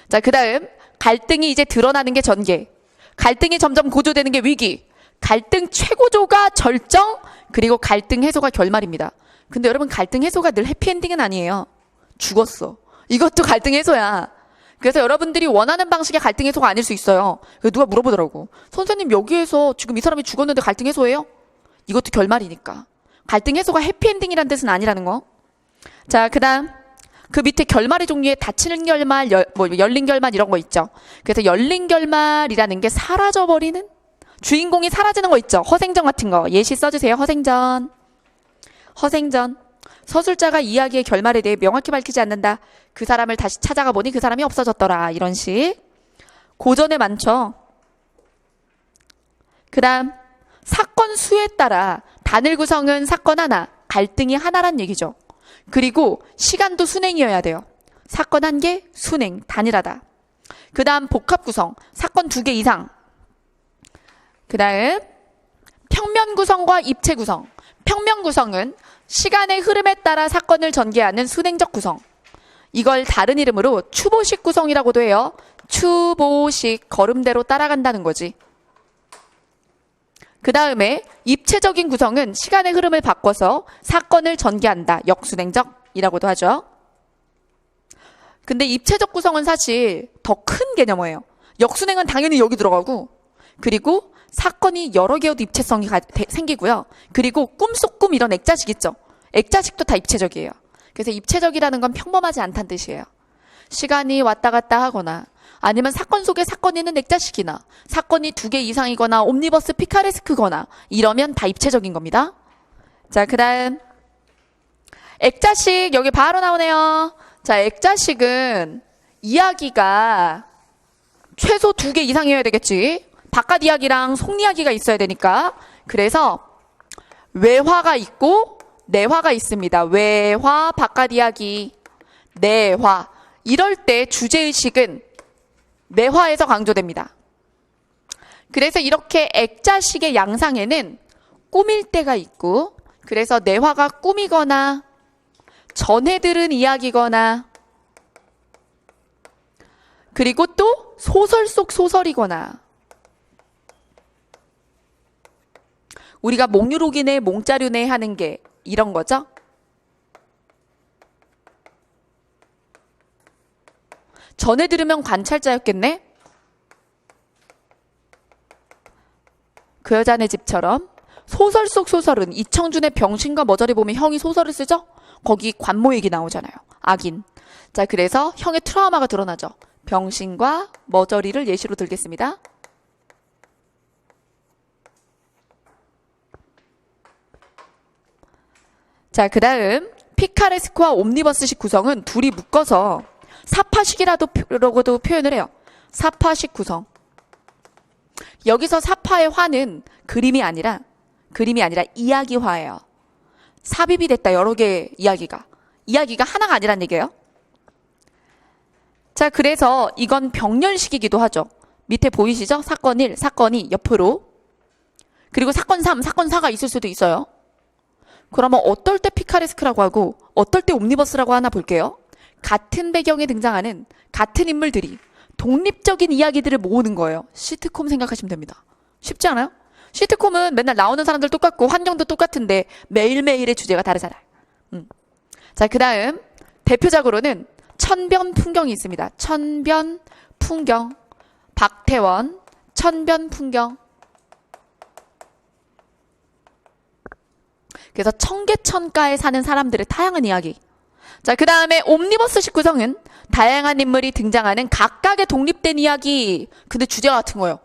자, 그다음 갈등이 이제 드러나는 게 전개. 갈등이 점점 고조되는 게 위기. 갈등 최고조가 절정, 그리고 갈등 해소가 결말입니다. 근데 여러분 갈등 해소가 늘 해피엔딩은 아니에요. 죽었어. 이것도 갈등 해소야. 그래서 여러분들이 원하는 방식의 갈등 해소가 아닐 수 있어요. 누가 물어보더라고. 선생님 여기에서 지금 이 사람이 죽었는데 갈등 해소예요? 이것도 결말이니까. 갈등 해소가 해피엔딩이란 뜻은 아니라는 거. 자, 그 다음 그 밑에 결말의 종류에 닫히는 결말, 열린 결말 이런 거 있죠. 그래서 열린 결말이라는 게 사라져버리는 주인공이 사라지는 거 있죠. 허생전 같은 거 예시 써주세요. 허생전. 서술자가 이야기의 결말에 대해 명확히 밝히지 않는다. 그 사람을 다시 찾아가 보니 그 사람이 없어졌더라. 이런 식. 고전에 많죠. 그 다음 사건 수에 따라 단일 구성은 사건 하나, 갈등이 하나란 얘기죠. 그리고 시간도 순행이어야 돼요. 사건 한 개, 순행, 단일하다. 그 다음 복합 구성, 사건 2개 이상. 그 다음 평면 구성과 입체 구성. 평면 구성은 시간의 흐름에 따라 사건을 전개하는 순행적 구성. 이걸 다른 이름으로 추보식 구성이라고도 해요. 추보식, 걸음대로 따라간다는 거지. 그 다음에 입체적인 구성은 시간의 흐름을 바꿔서 사건을 전개한다. 역순행적이라고도 하죠. 근데 입체적 구성은 사실 더 큰 개념이에요. 역순행은 당연히 여기 들어가고, 그리고 사건이 여러 개여도 입체성이 생기고요. 그리고 꿈속 꿈 이런 액자식 있죠. 액자식도 다 입체적이에요. 그래서 입체적이라는 건 평범하지 않다는 뜻이에요. 시간이 왔다 갔다 하거나 아니면 사건 속에 사건이 있는 액자식이나 사건이 2개 이상이거나 옴니버스 피카레스크거나 이러면 다 입체적인 겁니다. 자, 그 다음 액자식 여기 바로 나오네요. 자, 액자식은 이야기가 최소 2개 이상이어야 되겠지. 바깥 이야기랑 속 이야기가 있어야 되니까. 그래서 외화가 있고 내화가 있습니다. 외화, 바깥 이야기, 내화. 이럴 때 주제의식은 내화에서 강조됩니다. 그래서 이렇게 액자식의 양상에는 꾸밀 때가 있고, 그래서 내화가 꾸미거나 전해 들은 이야기거나, 그리고 또 소설 속 소설이거나, 우리가 몽유록이네 몽자류네 하는 게 이런 거죠. 전에 들으면 관찰자였겠네? 그 여자네 집처럼. 소설 속 소설은 이청준의 병신과 머저리 보면 형이 소설을 쓰죠? 거기 관모 얘기 나오잖아요. 악인. 자, 그래서 형의 트라우마가 드러나죠. 병신과 머저리를 예시로 들겠습니다. 자, 그 다음 피카레스크와 옴니버스식 구성은 둘이 묶어서 사파식이라고도 표현을 해요. 사파식 구성. 여기서 사파의 화는 그림이 아니라 이야기화예요. 삽입이 됐다. 여러 개의 이야기가 하나가 아니란 얘기예요. 자, 그래서 이건 병렬식이기도 하죠. 밑에 보이시죠? 사건 1, 사건 2 옆으로. 그리고 사건 3, 사건 4가 있을 수도 있어요. 그러면 어떨 때 피카레스크라고 하고 어떨 때 옴니버스라고 하나 볼게요. 같은 배경에 등장하는 같은 인물들이 독립적인 이야기들을 모으는 거예요. 시트콤 생각하시면 됩니다. 쉽지 않아요? 시트콤은 맨날 나오는 사람들 똑같고 환경도 똑같은데 매일매일의 주제가 다르잖아요. 자, 그 다음 대표작으로는 천변풍경이 있습니다. 천변풍경. 박태원 천변풍경. 그래서 청계천가에 사는 사람들의 다양한 이야기. 자, 그 다음에 옴니버스식 구성은 다양한 인물이 등장하는 각각의 독립된 이야기. 근데 주제가 같은 거예요.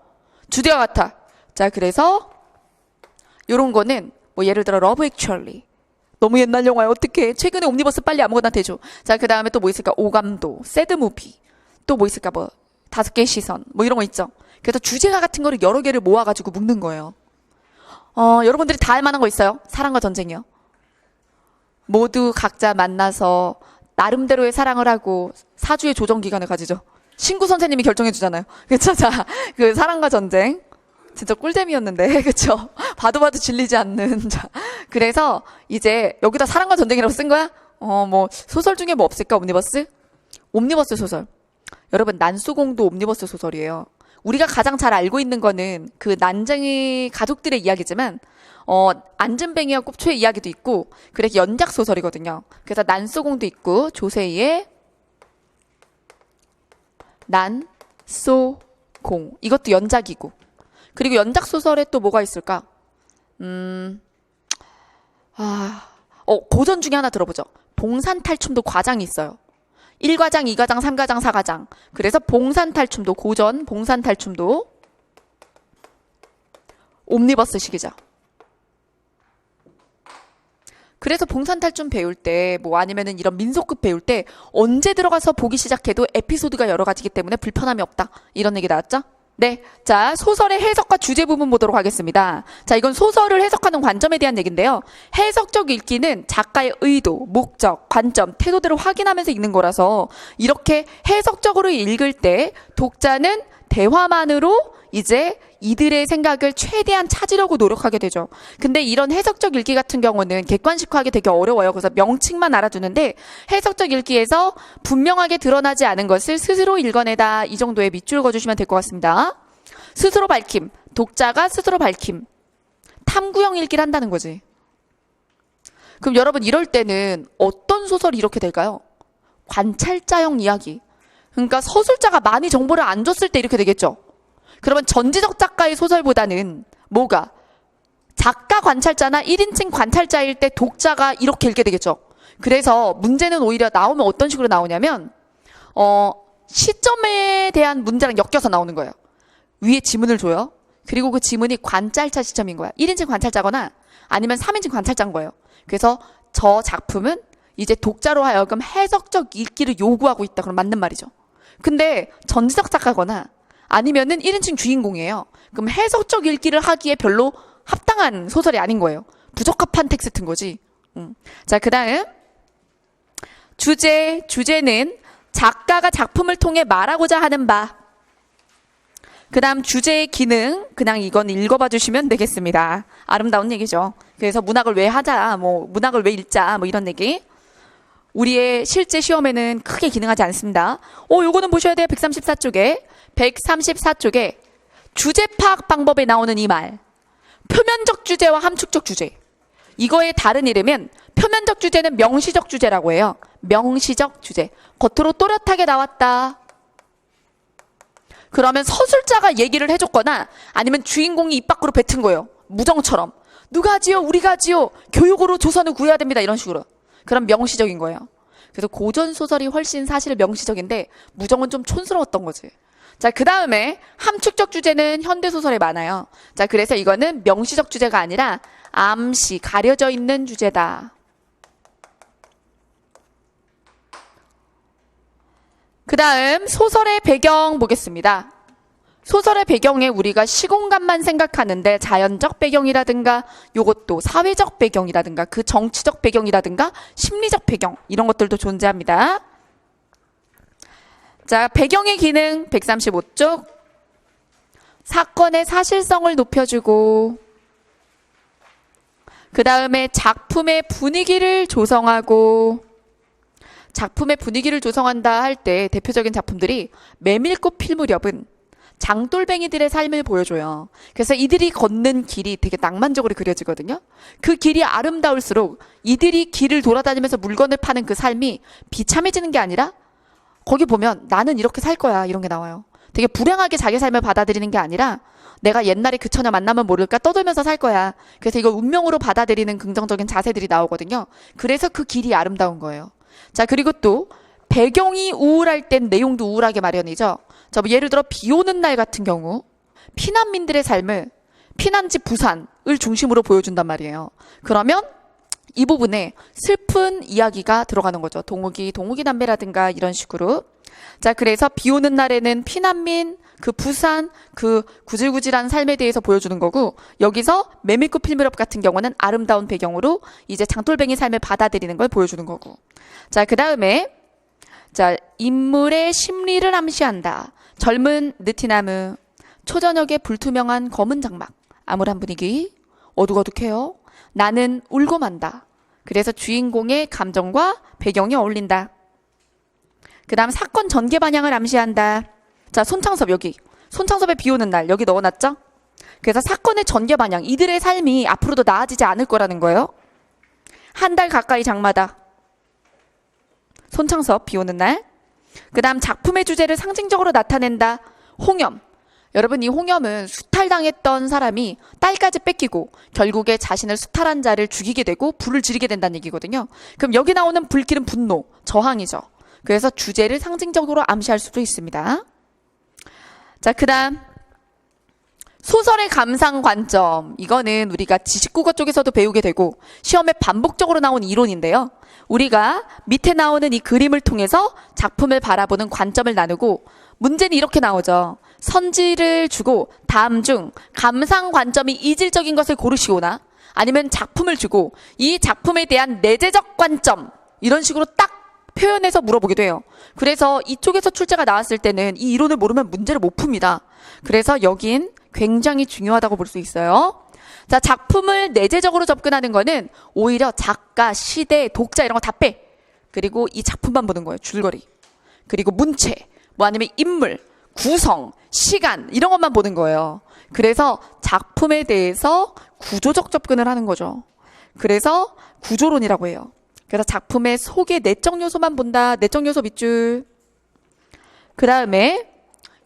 주제가 같아. 자, 그래서 요런 거는 뭐 예를 들어 러브 액츄얼리. 너무 옛날 영화야. 어떡해. 최근에 옴니버스 빨리 아무거나 대줘. 자, 그 다음에 또 뭐 있을까? 오감도, 새드무비. 또 뭐 있을까? 뭐 5개의 시선. 뭐 이런 거 있죠. 그래서 주제가 같은 거를 여러 개를 모아가지고 묶는 거예요. 여러분들이 다 할 만한 거 있어요? 사랑과 전쟁이요. 모두 각자 만나서 나름대로의 사랑을 하고 사주의 조정 기간을 가지죠. 신구 선생님이 결정해 주잖아요. 그쵸? 자, 그 사랑과 전쟁. 진짜 꿀잼이었는데, 그쵸? 봐도 질리지 않는. 자, 그래서 이제 여기다 사랑과 전쟁이라고 쓴 거야? 뭐 소설 중에 뭐 없을까? 옴니버스? 옴니버스 소설. 여러분, 난소공도 옴니버스 소설이에요. 우리가 가장 잘 알고 있는 거는 그 난쟁이 가족들의 이야기지만 안전뱅이와 꼽초의 이야기도 있고, 그래서 연작 소설이거든요. 그래서 난소공도 있고, 조세희의 난소공. 이것도 연작이고. 그리고 연작 소설에 또 뭐가 있을까? 고전 중에 하나 들어보죠. 봉산탈춤도 과장이 있어요. 1과장, 2과장, 3과장, 4과장. 그래서 봉산탈춤도, 고전 봉산탈춤도 옴니버스식이죠. 그래서 봉산탈춤 배울 때, 뭐 아니면은 이런 민속극 배울 때 언제 들어가서 보기 시작해도 에피소드가 여러 가지이기 때문에 불편함이 없다. 이런 얘기 나왔죠? 네. 자, 소설의 해석과 주제 부분 보도록 하겠습니다. 자, 이건 소설을 해석하는 관점에 대한 얘기인데요. 해석적 읽기는 작가의 의도, 목적, 관점, 태도들을 확인하면서 읽는 거라서 이렇게 해석적으로 읽을 때 독자는 대화만으로 이제 이들의 생각을 최대한 찾으려고 노력하게 되죠. 근데 이런 해석적 읽기 같은 경우는 객관식화하기 되게 어려워요. 그래서 명칭만 알아두는데 해석적 읽기에서 분명하게 드러나지 않은 것을 스스로 읽어내다, 이 정도의 밑줄 그어주시면 될 것 같습니다. 스스로 밝힘, 독자가 스스로 밝힘. 탐구형 읽기를 한다는 거지. 그럼 여러분, 이럴 때는 어떤 소설이 이렇게 될까요? 관찰자형 이야기. 그러니까 서술자가 많이 정보를 안 줬을 때 이렇게 되겠죠. 그러면 전지적 작가의 소설보다는 뭐가? 작가 관찰자나 1인칭 관찰자일 때 독자가 이렇게 읽게 되겠죠. 그래서 문제는 오히려 나오면 어떤 식으로 나오냐면 시점에 대한 문제랑 엮여서 나오는 거예요. 위에 지문을 줘요. 그리고 그 지문이 관찰자 시점인 거야. 1인칭 관찰자거나 아니면 3인칭 관찰자인 거예요. 그래서 저 작품은 이제 독자로 하여금 해석적 읽기를 요구하고 있다. 그럼 맞는 말이죠. 근데 전지적 작가거나 아니면은 1인칭 주인공이에요. 그럼 해석적 읽기를 하기에 별로 합당한 소설이 아닌 거예요. 부적합한 텍스트인 거지. 자, 그 다음 주제는 작가가 작품을 통해 말하고자 하는 바. 그 다음 주제의 기능, 그냥 이건 읽어봐 주시면 되겠습니다. 아름다운 얘기죠. 그래서 문학을 왜 하자, 뭐 문학을 왜 읽자, 뭐 이런 얘기. 우리의 실제 시험에는 크게 기능하지 않습니다. 요거는 보셔야 돼요. 134쪽에 주제 파악 방법에 나오는 이 말. 표면적 주제와 함축적 주제. 이거의 다른 이름은 표면적 주제는 명시적 주제라고 해요. 명시적 주제. 겉으로 또렷하게 나왔다. 그러면 서술자가 얘기를 해줬거나 아니면 주인공이 입 밖으로 뱉은 거예요. 무정처럼. 누가 하지요? 우리가 하지요? 교육으로 조선을 구해야 됩니다. 이런 식으로. 그럼 명시적인 거예요. 그래서 고전소설이 훨씬 사실 명시적인데 무정은 좀 촌스러웠던 거지. 자, 그 다음에 함축적 주제는 현대소설에 많아요. 자, 그래서 이거는 명시적 주제가 아니라 암시, 가려져 있는 주제다. 그 다음 소설의 배경 보겠습니다. 소설의 배경에 우리가 시공간만 생각하는데 자연적 배경이라든가 요것도 사회적 배경이라든가 그 정치적 배경이라든가 심리적 배경 이런 것들도 존재합니다. 자, 배경의 기능 135쪽. 사건의 사실성을 높여주고 그 다음에 작품의 분위기를 조성하고 작품의 분위기를 조성한다 할 때 대표적인 작품들이 메밀꽃 필 무렵은 장돌뱅이들의 삶을 보여줘요. 그래서 이들이 걷는 길이 되게 낭만적으로 그려지거든요. 그 길이 아름다울수록 이들이 길을 돌아다니면서 물건을 파는 그 삶이 비참해지는 게 아니라 거기 보면 나는 이렇게 살 거야 이런 게 나와요. 되게 불행하게 자기 삶을 받아들이는 게 아니라 내가 옛날에 그 처녀 만나면 모를까 떠들면서 살 거야. 그래서 이걸 운명으로 받아들이는 긍정적인 자세들이 나오거든요. 그래서 그 길이 아름다운 거예요. 자, 그리고 또 배경이 우울할 땐 내용도 우울하게 마련이죠. 자, 뭐 예를 들어 비 오는 날 같은 경우 피난민들의 삶을 피난지 부산을 중심으로 보여준단 말이에요. 그러면 이 부분에 슬픈 이야기가 들어가는 거죠. 동욱이 담배라든가 이런 식으로. 자, 그래서 비 오는 날에는 피난민, 그 부산, 그 구질구질한 삶에 대해서 보여주는 거고, 여기서 메밀꽃 필무렵 같은 경우는 아름다운 배경으로 이제 장돌뱅이 삶을 받아들이는 걸 보여주는 거고. 자, 그 다음에 자, 인물의 심리를 암시한다. 젊은 느티나무, 초저녁에 불투명한 검은 장막, 암울한 분위기, 어둑어둑해요. 나는 울고 만다. 그래서 주인공의 감정과 배경이 어울린다. 그 다음 사건 전개 방향을 암시한다. 자, 손창섭 여기. 손창섭의 비 오는 날 여기 넣어놨죠? 그래서 사건의 전개 방향, 이들의 삶이 앞으로도 나아지지 않을 거라는 거예요. 한 달 가까이 장마다. 손창섭 비 오는 날. 그 다음 작품의 주제를 상징적으로 나타낸다. 홍염. 여러분, 이 홍염은 수탈당했던 사람이 딸까지 뺏기고 결국에 자신을 수탈한 자를 죽이게 되고 불을 지르게 된다는 얘기거든요. 그럼 여기 나오는 불길은 분노, 저항이죠. 그래서 주제를 상징적으로 암시할 수도 있습니다. 자, 그 다음 소설의 감상 관점. 이거는 우리가 지식국어 쪽에서도 배우게 되고 시험에 반복적으로 나온 이론인데요. 우리가 밑에 나오는 이 그림을 통해서 작품을 바라보는 관점을 나누고 문제는 이렇게 나오죠. 선지를 주고 다음 중 감상 관점이 이질적인 것을 고르시거나 아니면 작품을 주고 이 작품에 대한 내재적 관점 이런 식으로 딱 표현해서 물어보기도 해요. 그래서 이쪽에서 출제가 나왔을 때는 이 이론을 모르면 문제를 못 풉니다. 그래서 여긴 굉장히 중요하다고 볼 수 있어요. 자, 작품을 내재적으로 접근하는 거는 오히려 작가, 시대, 독자 이런 거 다 빼. 그리고 이 작품만 보는 거예요. 줄거리. 그리고 문체, 뭐 아니면 인물, 구성, 시간 이런 것만 보는 거예요. 그래서 작품에 대해서 구조적 접근을 하는 거죠. 그래서 구조론이라고 해요. 그래서 작품의 속의 내적 요소만 본다. 내적 요소 밑줄. 그 다음에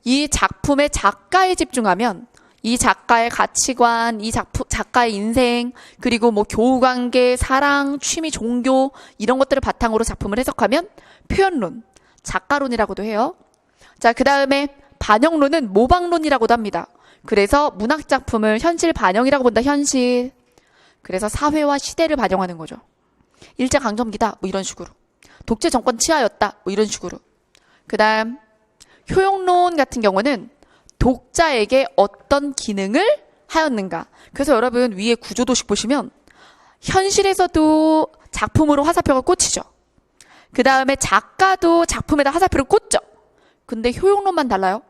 이 작품의 작가에 집중하면 이 작가의 가치관, 이 작가의 인생, 그리고 뭐 교우관계, 사랑, 취미, 종교 이런 것들을 바탕으로 작품을 해석하면 표현론, 작가론이라고도 해요. 자, 그 다음에 반영론은 모방론이라고도 합니다. 그래서 문학작품을 현실 반영이라고 본다. 현실. 그래서 사회와 시대를 반영하는 거죠. 일제강점기다 뭐 이런 식으로. 독재 정권 치하였다 뭐 이런 식으로. 그 다음 효용론 같은 경우는 독자에게 어떤 기능을 하였는가. 그래서 여러분 위에 구조도식 보시면 현실에서도 작품으로 화살표가 꽂히죠. 그 다음에 작가도 작품에다 화살표를 꽂죠. 근데 효용론만 달라요.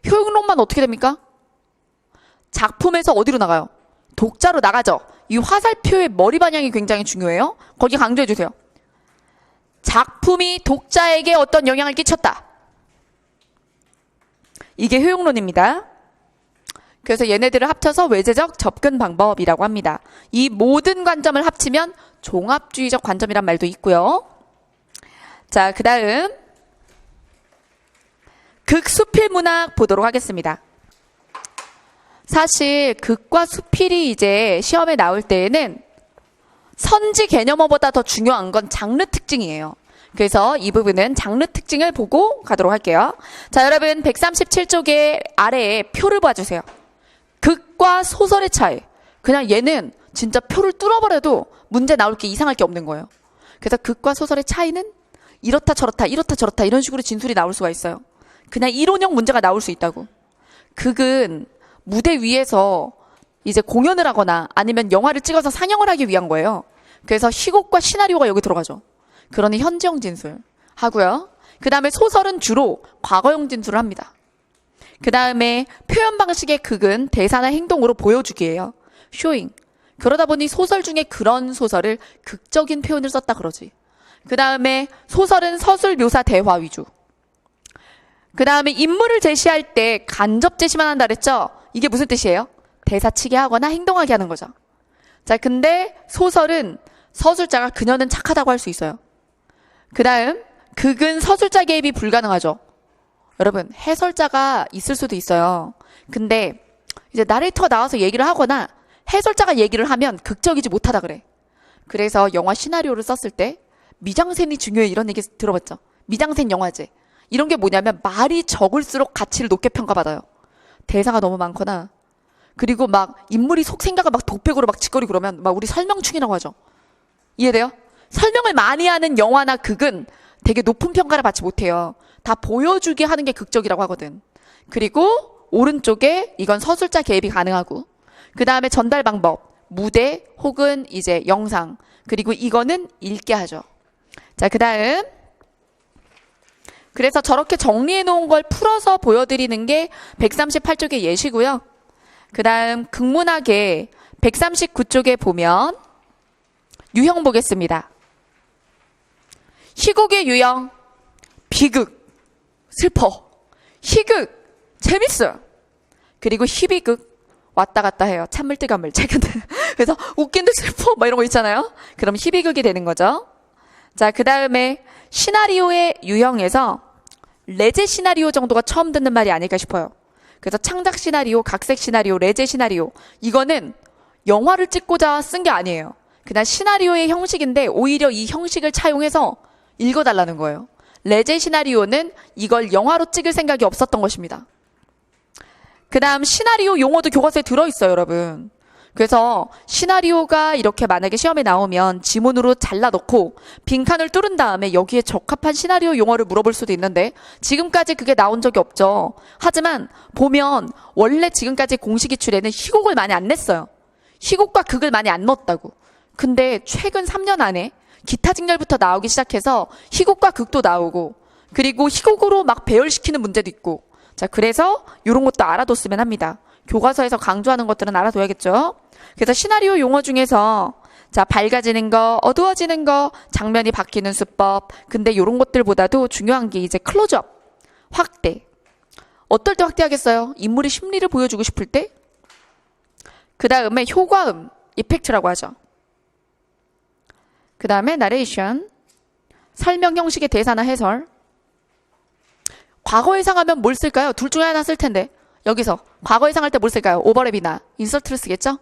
효용론만 어떻게 됩니까? 작품에서 어디로 나가요? 독자로 나가죠. 이 화살표의 머리 방향이 굉장히 중요해요. 거기 강조해 주세요. 작품이 독자에게 어떤 영향을 끼쳤다. 이게 효용론입니다. 그래서 얘네들을 합쳐서 외재적 접근 방법이라고 합니다. 이 모든 관점을 합치면 종합주의적 관점이란 말도 있고요. 자, 그 다음 극수필 문학 보도록 하겠습니다. 사실 극과 수필이 이제 시험에 나올 때에는 선지 개념어보다 더 중요한 건 장르 특징이에요. 그래서 이 부분은 장르 특징을 보고 가도록 할게요. 자, 여러분 137쪽에 아래에 표를 봐주세요. 극과 소설의 차이. 그냥 얘는 진짜 표를 뚫어버려도 문제 나올 게 이상할 게 없는 거예요. 그래서 극과 소설의 차이는 이렇다 저렇다 이렇다 저렇다 이런 식으로 진술이 나올 수가 있어요. 그냥 이론형 문제가 나올 수 있다고. 극은 무대 위에서 이제 공연을 하거나 아니면 영화를 찍어서 상영을 하기 위한 거예요. 그래서 희곡과 시나리오가 여기 들어가죠. 그러니 현재형 진술 하고요. 그 다음에 소설은 주로 과거형 진술을 합니다. 그 다음에 표현 방식의 극은 대사나 행동으로 보여주기예요. 쇼잉. 그러다 보니 소설 중에 그런 소설을 극적인 표현을 썼다 그러지. 그 다음에 소설은 서술 묘사 대화 위주. 그 다음에 인물을 제시할 때 간접 제시만 한다 그랬죠? 이게 무슨 뜻이에요? 대사치게 하거나 행동하게 하는 거죠. 자, 근데 소설은 서술자가 그녀는 착하다고 할 수 있어요. 그 다음 극은 서술자 개입이 불가능하죠. 여러분 해설자가 있을 수도 있어요. 근데 이제 나레이터가 나와서 얘기를 하거나 해설자가 얘기를 하면 극적이지 못하다 그래. 그래서 영화 시나리오를 썼을 때 미장센이 중요해 이런 얘기 들어봤죠. 미장센 영화제. 이런 게 뭐냐면 말이 적을수록 가치를 높게 평가받아요. 대사가 너무 많거나 그리고 막 인물이 속 생각을 막 독백으로 막 짓거리고 그러면 막 우리 설명충이라고 하죠. 이해돼요? 설명을 많이 하는 영화나 극은 되게 높은 평가를 받지 못해요. 다 보여주게 하는 게 극적이라고 하거든. 그리고 오른쪽에 이건 서술자 개입이 가능하고 그 다음에 전달 방법, 무대 혹은 이제 영상 그리고 이거는 읽게 하죠. 자, 그 다음 그래서 저렇게 정리해 놓은 걸 풀어서 보여드리는 게 138쪽의 예시고요. 그 다음 극문학의 139쪽에 보면 유형 보겠습니다. 희곡의 유형, 비극, 슬퍼, 희극, 재밌어. 그리고 희비극, 왔다 갔다 해요. 찬물뜨가물, 최근에. 그래서 웃긴데 슬퍼, 뭐 이런 거 있잖아요. 그럼 희비극이 되는 거죠. 자, 그 다음에 시나리오의 유형에서 레제 시나리오 정도가 처음 듣는 말이 아닐까 싶어요. 그래서 창작 시나리오, 각색 시나리오, 레제 시나리오 이거는 영화를 찍고자 쓴 게 아니에요. 그냥 시나리오의 형식인데 오히려 이 형식을 차용해서 읽어달라는 거예요. 레제 시나리오는 이걸 영화로 찍을 생각이 없었던 것입니다. 그 다음 시나리오 용어도 교과서에 들어있어요, 여러분. 그래서 시나리오가 이렇게 만약에 시험에 나오면 지문으로 잘라 넣고 빈칸을 뚫은 다음에 여기에 적합한 시나리오 용어를 물어볼 수도 있는데 지금까지 그게 나온 적이 없죠. 하지만 보면 원래 지금까지 공시기출에는 희곡을 많이 안 냈어요. 희곡과 극을 많이 안 넣었다고. 근데 최근 3년 안에 기타 직렬부터 나오기 시작해서 희곡과 극도 나오고 그리고 희곡으로 막 배열시키는 문제도 있고 자, 그래서 이런 것도 알아뒀으면 합니다. 교과서에서 강조하는 것들은 알아둬야겠죠. 그래서 시나리오 용어 중에서 자, 밝아지는 거, 어두워지는 거, 장면이 바뀌는 수법. 근데 이런 것들보다도 중요한 게 이제 클로즈업, 확대. 어떨 때 확대하겠어요? 인물의 심리를 보여주고 싶을 때. 그 다음에 효과음, 이펙트라고 하죠. 그 다음에 나레이션, 설명 형식의 대사나 해설. 과거 예상하면 뭘 쓸까요? 둘 중에 하나 쓸 텐데. 여기서 과거 예상할 때 뭘 쓸까요? 오버랩이나 인서트를 쓰겠죠?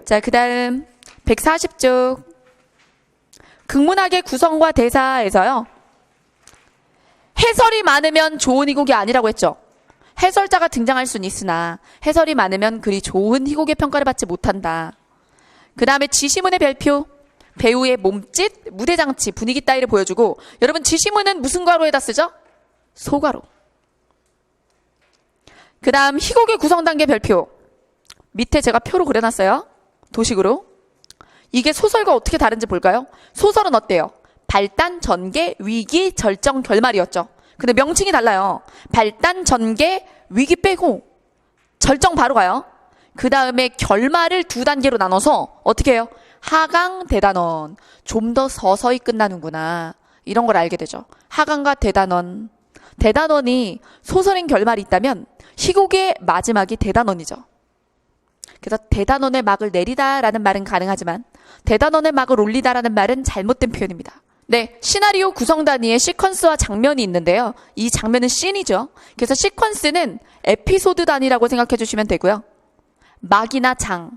자, 그 다음 140쪽 극문학의 구성과 대사에서요. 해설이 많으면 좋은 희곡이 아니라고 했죠. 해설자가 등장할 수는 있으나 해설이 많으면 그리 좋은 희곡의 평가를 받지 못한다. 그 다음에 지시문의 별표, 배우의 몸짓, 무대장치, 분위기 따위를 보여주고 여러분 지시문은 무슨 괄호에다 쓰죠? 소괄호. 그 다음 희곡의 구성단계 별표. 밑에 제가 표로 그려놨어요. 도식으로. 이게 소설과 어떻게 다른지 볼까요? 소설은 어때요? 발단, 전개, 위기, 절정, 결말이었죠. 근데 명칭이 달라요. 발단, 전개, 위기 빼고 절정 바로 가요. 그 다음에 결말을 두 단계로 나눠서 어떻게 해요? 하강, 대단원. 좀 더 서서히 끝나는구나. 이런 걸 알게 되죠. 하강과 대단원. 대단원이 소설인 결말이 있다면 희곡의 마지막이 대단원이죠. 그래서 대단원의 막을 내리다라는 말은 가능하지만 대단원의 막을 올리다라는 말은 잘못된 표현입니다. 네, 시나리오 구성 단위에 시퀀스와 장면이 있는데요. 이 장면은 씬이죠. 그래서 시퀀스는 에피소드 단위라고 생각해 주시면 되고요. 막이나 장,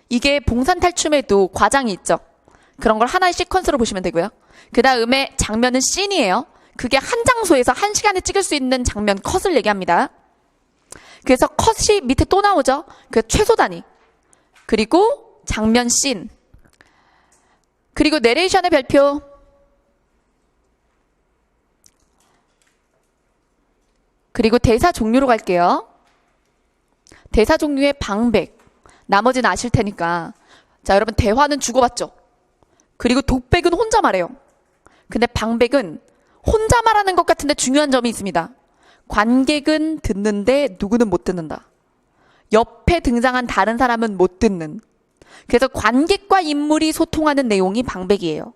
이게 봉산탈춤에도 과장이 있죠. 그런 걸 하나의 시퀀스로 보시면 되고요. 그 다음에 장면은 씬이에요. 그게 한 장소에서 한 시간에 찍을 수 있는 장면 컷을 얘기합니다. 그래서 컷이 밑에 또 나오죠. 그 최소 단위. 그리고 장면 씬. 그리고 내레이션의 별표. 그리고 대사 종류로 갈게요. 대사 종류의 방백. 나머지는 아실 테니까. 자, 여러분 대화는 주고받죠. 그리고 독백은 혼자 말해요. 근데 방백은 혼자 말하는 것 같은데 중요한 점이 있습니다. 관객은 듣는데 누구는 못 듣는다. 옆에 등장한 다른 사람은 못 듣는. 그래서 관객과 인물이 소통하는 내용이 방백이에요.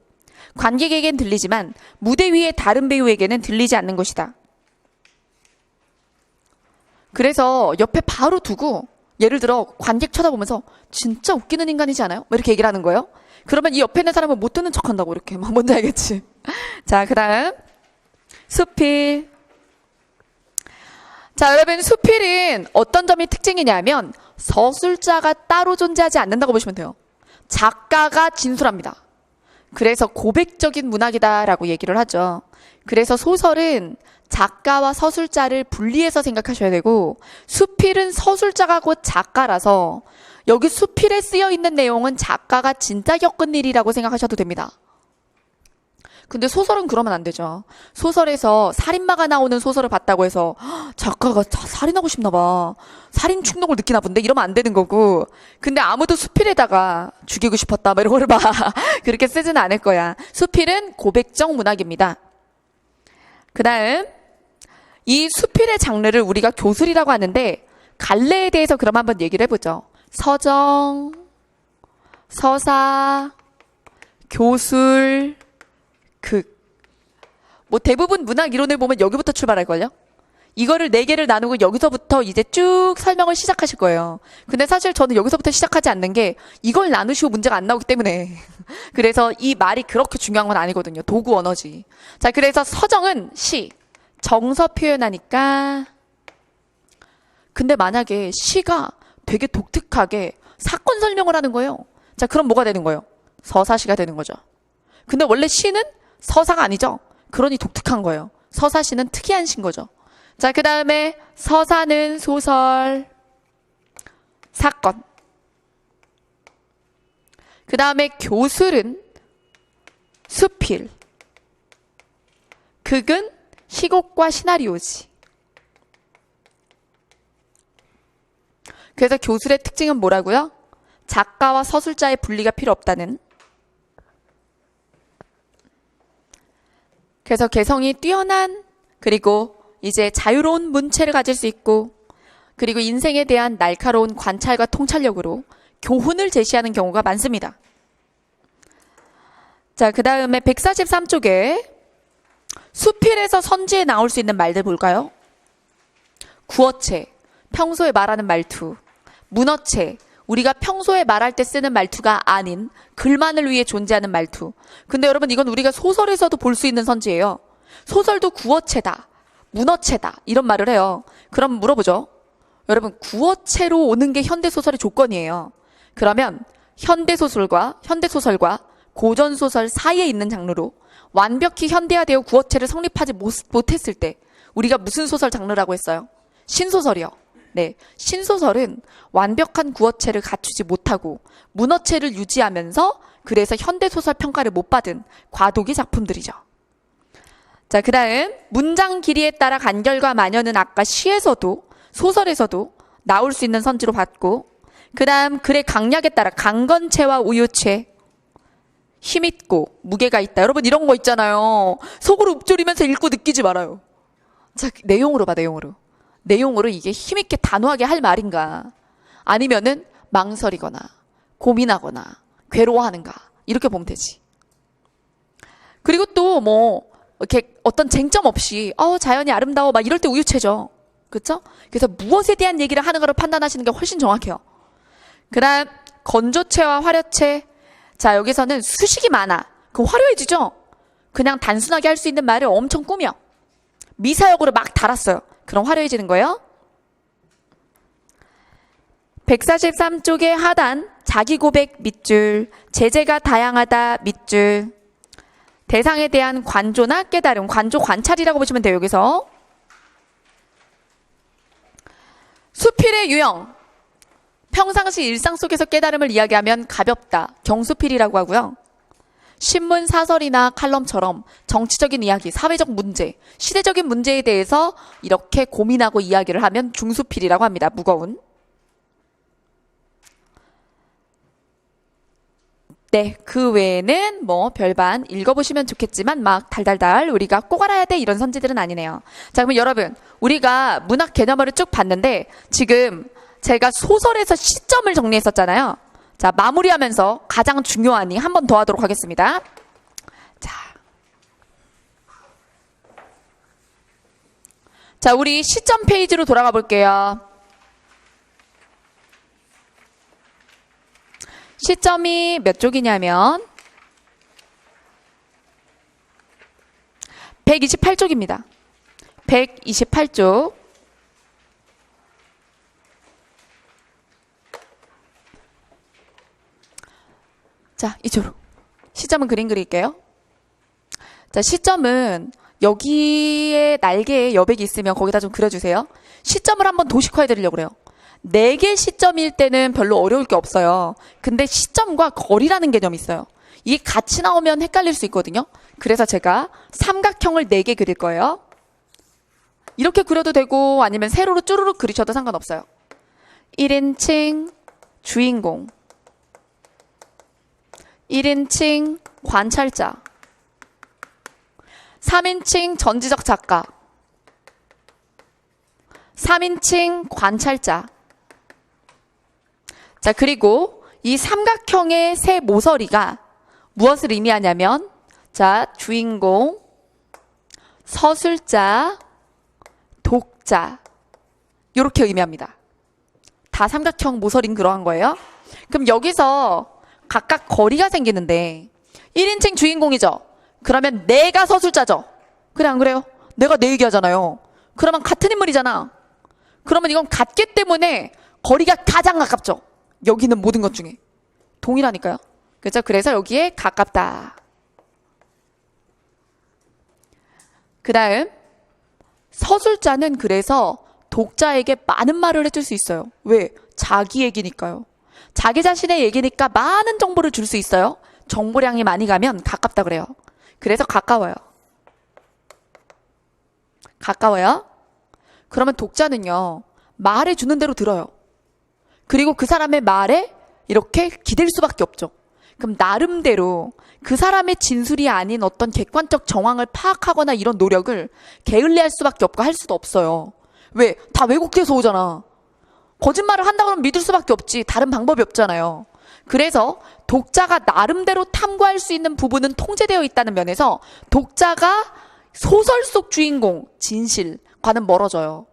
관객에겐 들리지만 무대 위의 다른 배우에게는 들리지 않는 것이다. 그래서 옆에 바로 두고 예를 들어 관객 쳐다보면서 진짜 웃기는 인간이지 않아요? 뭐 이렇게 얘기를 하는 거예요. 그러면 이 옆에 있는 사람은 못 듣는 척한다고 이렇게 막 뭔지 알겠지? 자, 그다음 수필. 자, 여러분 수필은 어떤 점이 특징이냐면 서술자가 따로 존재하지 않는다고 보시면 돼요. 작가가 진술합니다. 그래서 고백적인 문학이다라고 얘기를 하죠. 그래서 소설은 작가와 서술자를 분리해서 생각하셔야 되고 수필은 서술자가 곧 작가라서 여기 수필에 쓰여 있는 내용은 작가가 진짜 겪은 일이라고 생각하셔도 됩니다. 근데 소설은 그러면 안 되죠. 소설에서 살인마가 나오는 소설을 봤다고 해서 작가가 살인하고 싶나 봐. 살인 충동을 느끼나 본데 이러면 안 되는 거고. 근데 아무도 수필에다가 죽이고 싶었다 뭐 이런 거를 막 그렇게 쓰지는 않을 거야. 수필은 고백적 문학입니다. 그 다음 이 수필의 장르를 우리가 교술이라고 하는데 갈래에 대해서 그럼 한번 얘기를 해보죠. 서정, 서사, 교술, 극. 뭐 대부분 문학 이론을 보면 여기부터 출발할걸요? 이거를 4개를 나누고 여기서부터 이제 쭉 설명을 시작하실 거예요. 근데 사실 저는 여기서부터 시작하지 않는 게 이걸 나누시고 문제가 안 나오기 때문에. 그래서 이 말이 그렇게 중요한 건 아니거든요. 도구 언어지. 자, 그래서 서정은 시, 정서 표현하니까. 근데 만약에 시가 되게 독특하게 사건 설명을 하는 거예요. 자, 그럼 뭐가 되는 거예요? 서사시가 되는 거죠. 근데 원래 시는 서사가 아니죠. 그러니 독특한 거예요. 서사시는 특이한 시인 거죠. 자, 그 다음에 서사는 소설, 사건. 그 다음에 교술은 수필, 극은 시곡과 시나리오지. 그래서 교술의 특징은 뭐라고요? 작가와 서술자의 분리가 필요 없다는. 그래서 개성이 뛰어난, 그리고 이제 자유로운 문체를 가질 수 있고, 그리고 인생에 대한 날카로운 관찰과 통찰력으로 교훈을 제시하는 경우가 많습니다. 자, 그 다음에 143쪽에 수필에서 선지에 나올 수 있는 말들 볼까요? 구어체, 평소에 말하는 말투. 문어체, 우리가 평소에 말할 때 쓰는 말투가 아닌 글만을 위해 존재하는 말투. 근데 여러분 이건 우리가 소설에서도 볼 수 있는 선지예요. 소설도 구어체다, 문어체다 이런 말을 해요. 그럼 물어보죠. 여러분 구어체로 오는 게 현대소설의 조건이에요. 그러면 현대소설과 고전소설 사이에 있는 장르로 완벽히 현대화되어 구어체를 성립하지 못했을 때 우리가 무슨 소설 장르라고 했어요? 신소설이요. 네, 신소설은 완벽한 구어체를 갖추지 못하고 문어체를 유지하면서 그래서 현대소설 평가를 못 받은 과도기 작품들이죠. 자, 그 다음 문장 길이에 따라 간결과 만연은 아까 시에서도 소설에서도 나올 수 있는 선지로 봤고, 그 다음 글의 강약에 따라 강건체와 우유체, 힘있고 무게가 있다. 여러분 이런 거 있잖아요. 속으로 읊조리면서 읽고 느끼지 말아요. 자, 내용으로 봐. 내용으로 이게 힘있게 단호하게 할 말인가, 아니면은 망설이거나 고민하거나 괴로워하는가, 이렇게 보면 되지. 그리고 또 뭐 이렇게 어떤 쟁점 없이 자연이 아름다워 막 이럴 때 우유체죠. 그렇죠? 그래서 무엇에 대한 얘기를 하는 거를 판단하시는 게 훨씬 정확해요. 그 다음 건조체와 화려체. 자, 여기서는 수식이 많아. 그럼 화려해지죠? 그냥 단순하게 할 수 있는 말을 엄청 꾸며 미사역으로 막 달았어요. 그럼 화려해지는 거예요. 143쪽의 하단 자기 고백 밑줄, 제재가 다양하다 밑줄, 대상에 대한 관조나 깨달음, 관조 관찰이라고 보시면 돼요. 여기서 수필의 유형, 평상시 일상 속에서 깨달음을 이야기하면 가볍다, 경수필이라고 하고요. 신문, 사설이나 칼럼처럼 정치적인 이야기, 사회적 문제, 시대적인 문제에 대해서 이렇게 고민하고 이야기를 하면 중수필이라고 합니다. 무거운. 네, 그 외에는 뭐 별반 읽어보시면 좋겠지만 막 달달달 우리가 꼭 알아야 돼 이런 선지들은 아니네요. 자, 그러면 여러분, 우리가 문학 개념어를 쭉 봤는데 지금 제가 소설에서 시점을 정리했었잖아요. 자, 마무리하면서 가장 중요하니 한 번 더 하도록 하겠습니다. 자, 우리 시점 페이지로 돌아가 볼게요. 시점이 몇 쪽이냐면 128쪽입니다. 128쪽. 자, 이쪽으로. 시점은 그림 그릴게요. 자, 시점은 여기에 날개에 여백이 있으면 거기다 좀 그려주세요. 시점을 한번 도식화해 드리려고 그래요. 4개 시점일 때는 별로 어려울 게 없어요. 근데 시점과 거리라는 개념이 있어요. 이게 같이 나오면 헷갈릴 수 있거든요. 그래서 제가 삼각형을 4개 그릴 거예요. 이렇게 그려도 되고 아니면 세로로 쭈루룩 그리셔도 상관없어요. 1인칭 주인공, 1인칭 관찰자, 3인칭 전지적 작가, 3인칭 관찰자. 자, 그리고 이 삼각형의 세 모서리가 무엇을 의미하냐면, 자, 주인공, 서술자, 독자, 이렇게 의미합니다. 다 삼각형 모서리는 그러한 거예요. 그럼 여기서 각각 거리가 생기는데 1인칭 주인공이죠. 그러면 내가 서술자죠. 그래, 안 그래요? 내가 내 얘기하잖아요. 그러면 같은 인물이잖아. 그러면 이건 같기 때문에 거리가 가장 가깝죠. 여기는 모든 것 중에 동일하니까요. 그렇죠? 그래서 여기에 가깝다. 그 다음 서술자는 그래서 독자에게 많은 말을 해줄 수 있어요. 왜? 자기 얘기니까요. 자기 자신의 얘기니까 많은 정보를 줄 수 있어요. 정보량이 많이 가면 가깝다 그래요. 그래서 가까워요. 가까워요. 그러면 독자는요, 말해주는 대로 들어요. 그리고 그 사람의 말에 이렇게 기댈 수밖에 없죠. 그럼 나름대로 그 사람의 진술이 아닌 어떤 객관적 정황을 파악하거나 이런 노력을 게을리할 수밖에 없고 할 수도 없어요. 왜? 다 왜곡돼서 오잖아. 거짓말을 한다 그러면 믿을 수밖에 없지. 다른 방법이 없잖아요. 그래서 독자가 나름대로 탐구할 수 있는 부분은 통제되어 있다는 면에서 독자가 소설 속 주인공, 진실과는 멀어져요.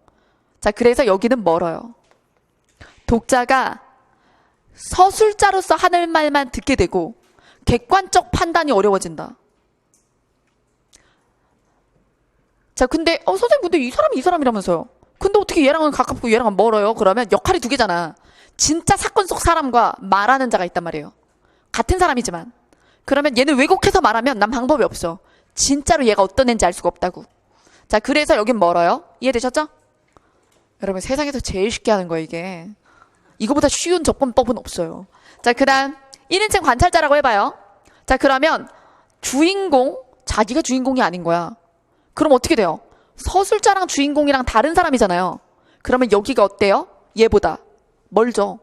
자, 그래서 여기는 멀어요. 독자가 서술자로서 하는 말만 듣게 되고 객관적 판단이 어려워진다. 자, 근데 선생님 근데 이 사람이 이 사람이라면서요. 근데 어떻게 얘랑은 가깝고 얘랑은 멀어요? 그러면 역할이 두 개잖아. 진짜 사건 속 사람과 말하는 자가 있단 말이에요. 같은 사람이지만. 그러면 얘는 왜곡해서 말하면 난 방법이 없어. 진짜로 얘가 어떤 애인지 알 수가 없다고. 자, 그래서 여긴 멀어요. 이해되셨죠? 여러분, 세상에서 제일 쉽게 하는 거예요, 이게. 이거보다 쉬운 접근법은 없어요. 자, 그 다음 1인칭 관찰자라고 해봐요. 자, 그러면 주인공, 자기가 주인공이 아닌 거야. 그럼 어떻게 돼요? 서술자랑 주인공이랑 다른 사람이잖아요. 그러면 여기가 어때요? 얘보다 멀죠.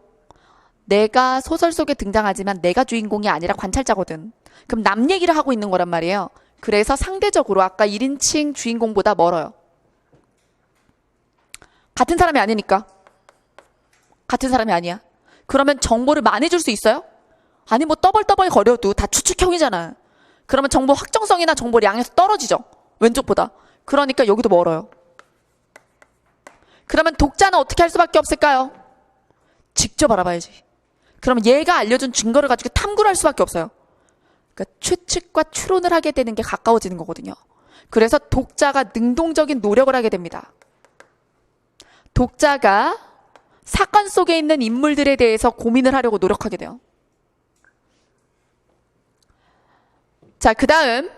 내가 소설 속에 등장하지만 내가 주인공이 아니라 관찰자거든. 그럼 남 얘기를 하고 있는 거란 말이에요. 그래서 상대적으로 아까 1인칭 주인공보다 멀어요. 같은 사람이 아니니까. 같은 사람이 아니야. 그러면 정보를 많이 줄 수 있어요? 아니, 뭐 떠벌떠벌 거려도 다 추측형이잖아. 그러면 정보 확정성이나 정보량에서 떨어지죠. 왼쪽보다. 그러니까 여기도 멀어요. 그러면 독자는 어떻게 할 수밖에 없을까요? 직접 알아봐야지. 그러면 얘가 알려준 증거를 가지고 탐구를 할 수밖에 없어요. 그러니까 추측과 추론을 하게 되는 게 가까워지는 거거든요. 그래서 독자가 능동적인 노력을 하게 됩니다. 독자가 사건 속에 있는 인물들에 대해서 고민을 하려고 노력하게 돼요. 자, 그 다음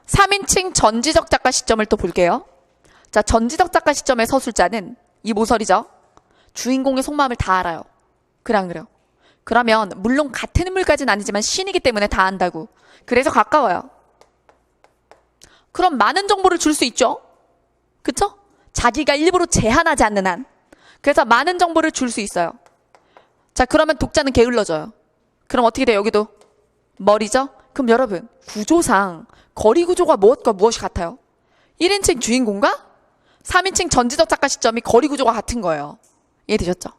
3인칭 전지적 작가 시점을 또 볼게요. 자, 전지적 작가 시점의 서술자는 이 모서리죠. 주인공의 속마음을 다 알아요. 그래 안 그래요? 그러면 물론 같은 인물까지는 아니지만 신이기 때문에 다 안다고. 그래서 가까워요. 그럼 많은 정보를 줄 수 있죠? 그쵸? 자기가 일부러 제한하지 않는 한. 그래서 많은 정보를 줄 수 있어요. 자, 그러면 독자는 게을러져요. 그럼 어떻게 돼요? 여기도 머리죠? 그럼 여러분, 구조상 거리 구조가 무엇과 무엇이 같아요? 1인칭 주인공과 3인칭 전지적 작가 시점이 거리 구조가 같은 거예요. 이해되셨죠?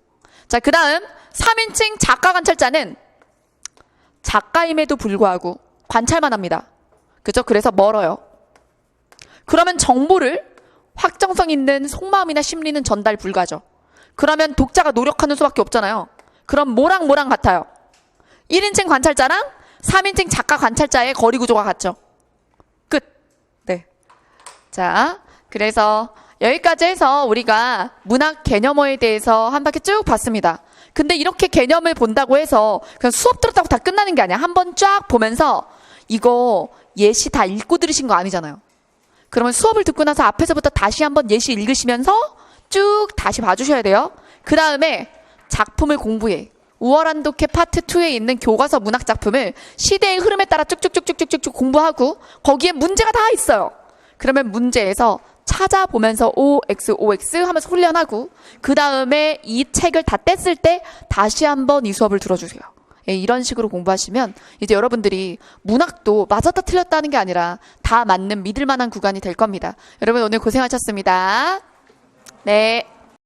자, 그 다음 3인칭 작가 관찰자는 작가임에도 불구하고 관찰만 합니다. 그죠? 그래서 멀어요. 그러면 정보를 확정성 있는 속마음이나 심리는 전달 불가죠. 그러면 독자가 노력하는 수밖에 없잖아요. 그럼 뭐랑 뭐랑 같아요? 1인칭 관찰자랑 3인칭 작가 관찰자의 거리 구조가 같죠. 끝. 네. 자, 그래서 여기까지 해서 우리가 문학 개념어에 대해서 한 바퀴 쭉 봤습니다. 근데 이렇게 개념을 본다고 해서 그냥 수업 들었다고 다 끝나는 게 아니야. 한번 쫙 보면서 이거 예시 다 읽고 들으신 거 아니잖아요. 그러면 수업을 듣고 나서 앞에서부터 다시 한번 예시 읽으시면서 쭉 다시 봐주셔야 돼요. 그 다음에 작품을 공부해. 우월한 독해 파트 2에 있는 교과서 문학 작품을 시대의 흐름에 따라 쭉쭉쭉쭉쭉쭉 공부하고 거기에 문제가 다 있어요. 그러면 문제에서 찾아보면서 OX 하면서 훈련하고 그 다음에 이 책을 다 뗐을 때 다시 한번 이 수업을 들어주세요. 예, 이런 식으로 공부하시면 이제 여러분들이 문학도 맞았다 틀렸다 하는 게 아니라 다 맞는 믿을 만한 구간이 될 겁니다. 여러분 오늘 고생하셨습니다. 네.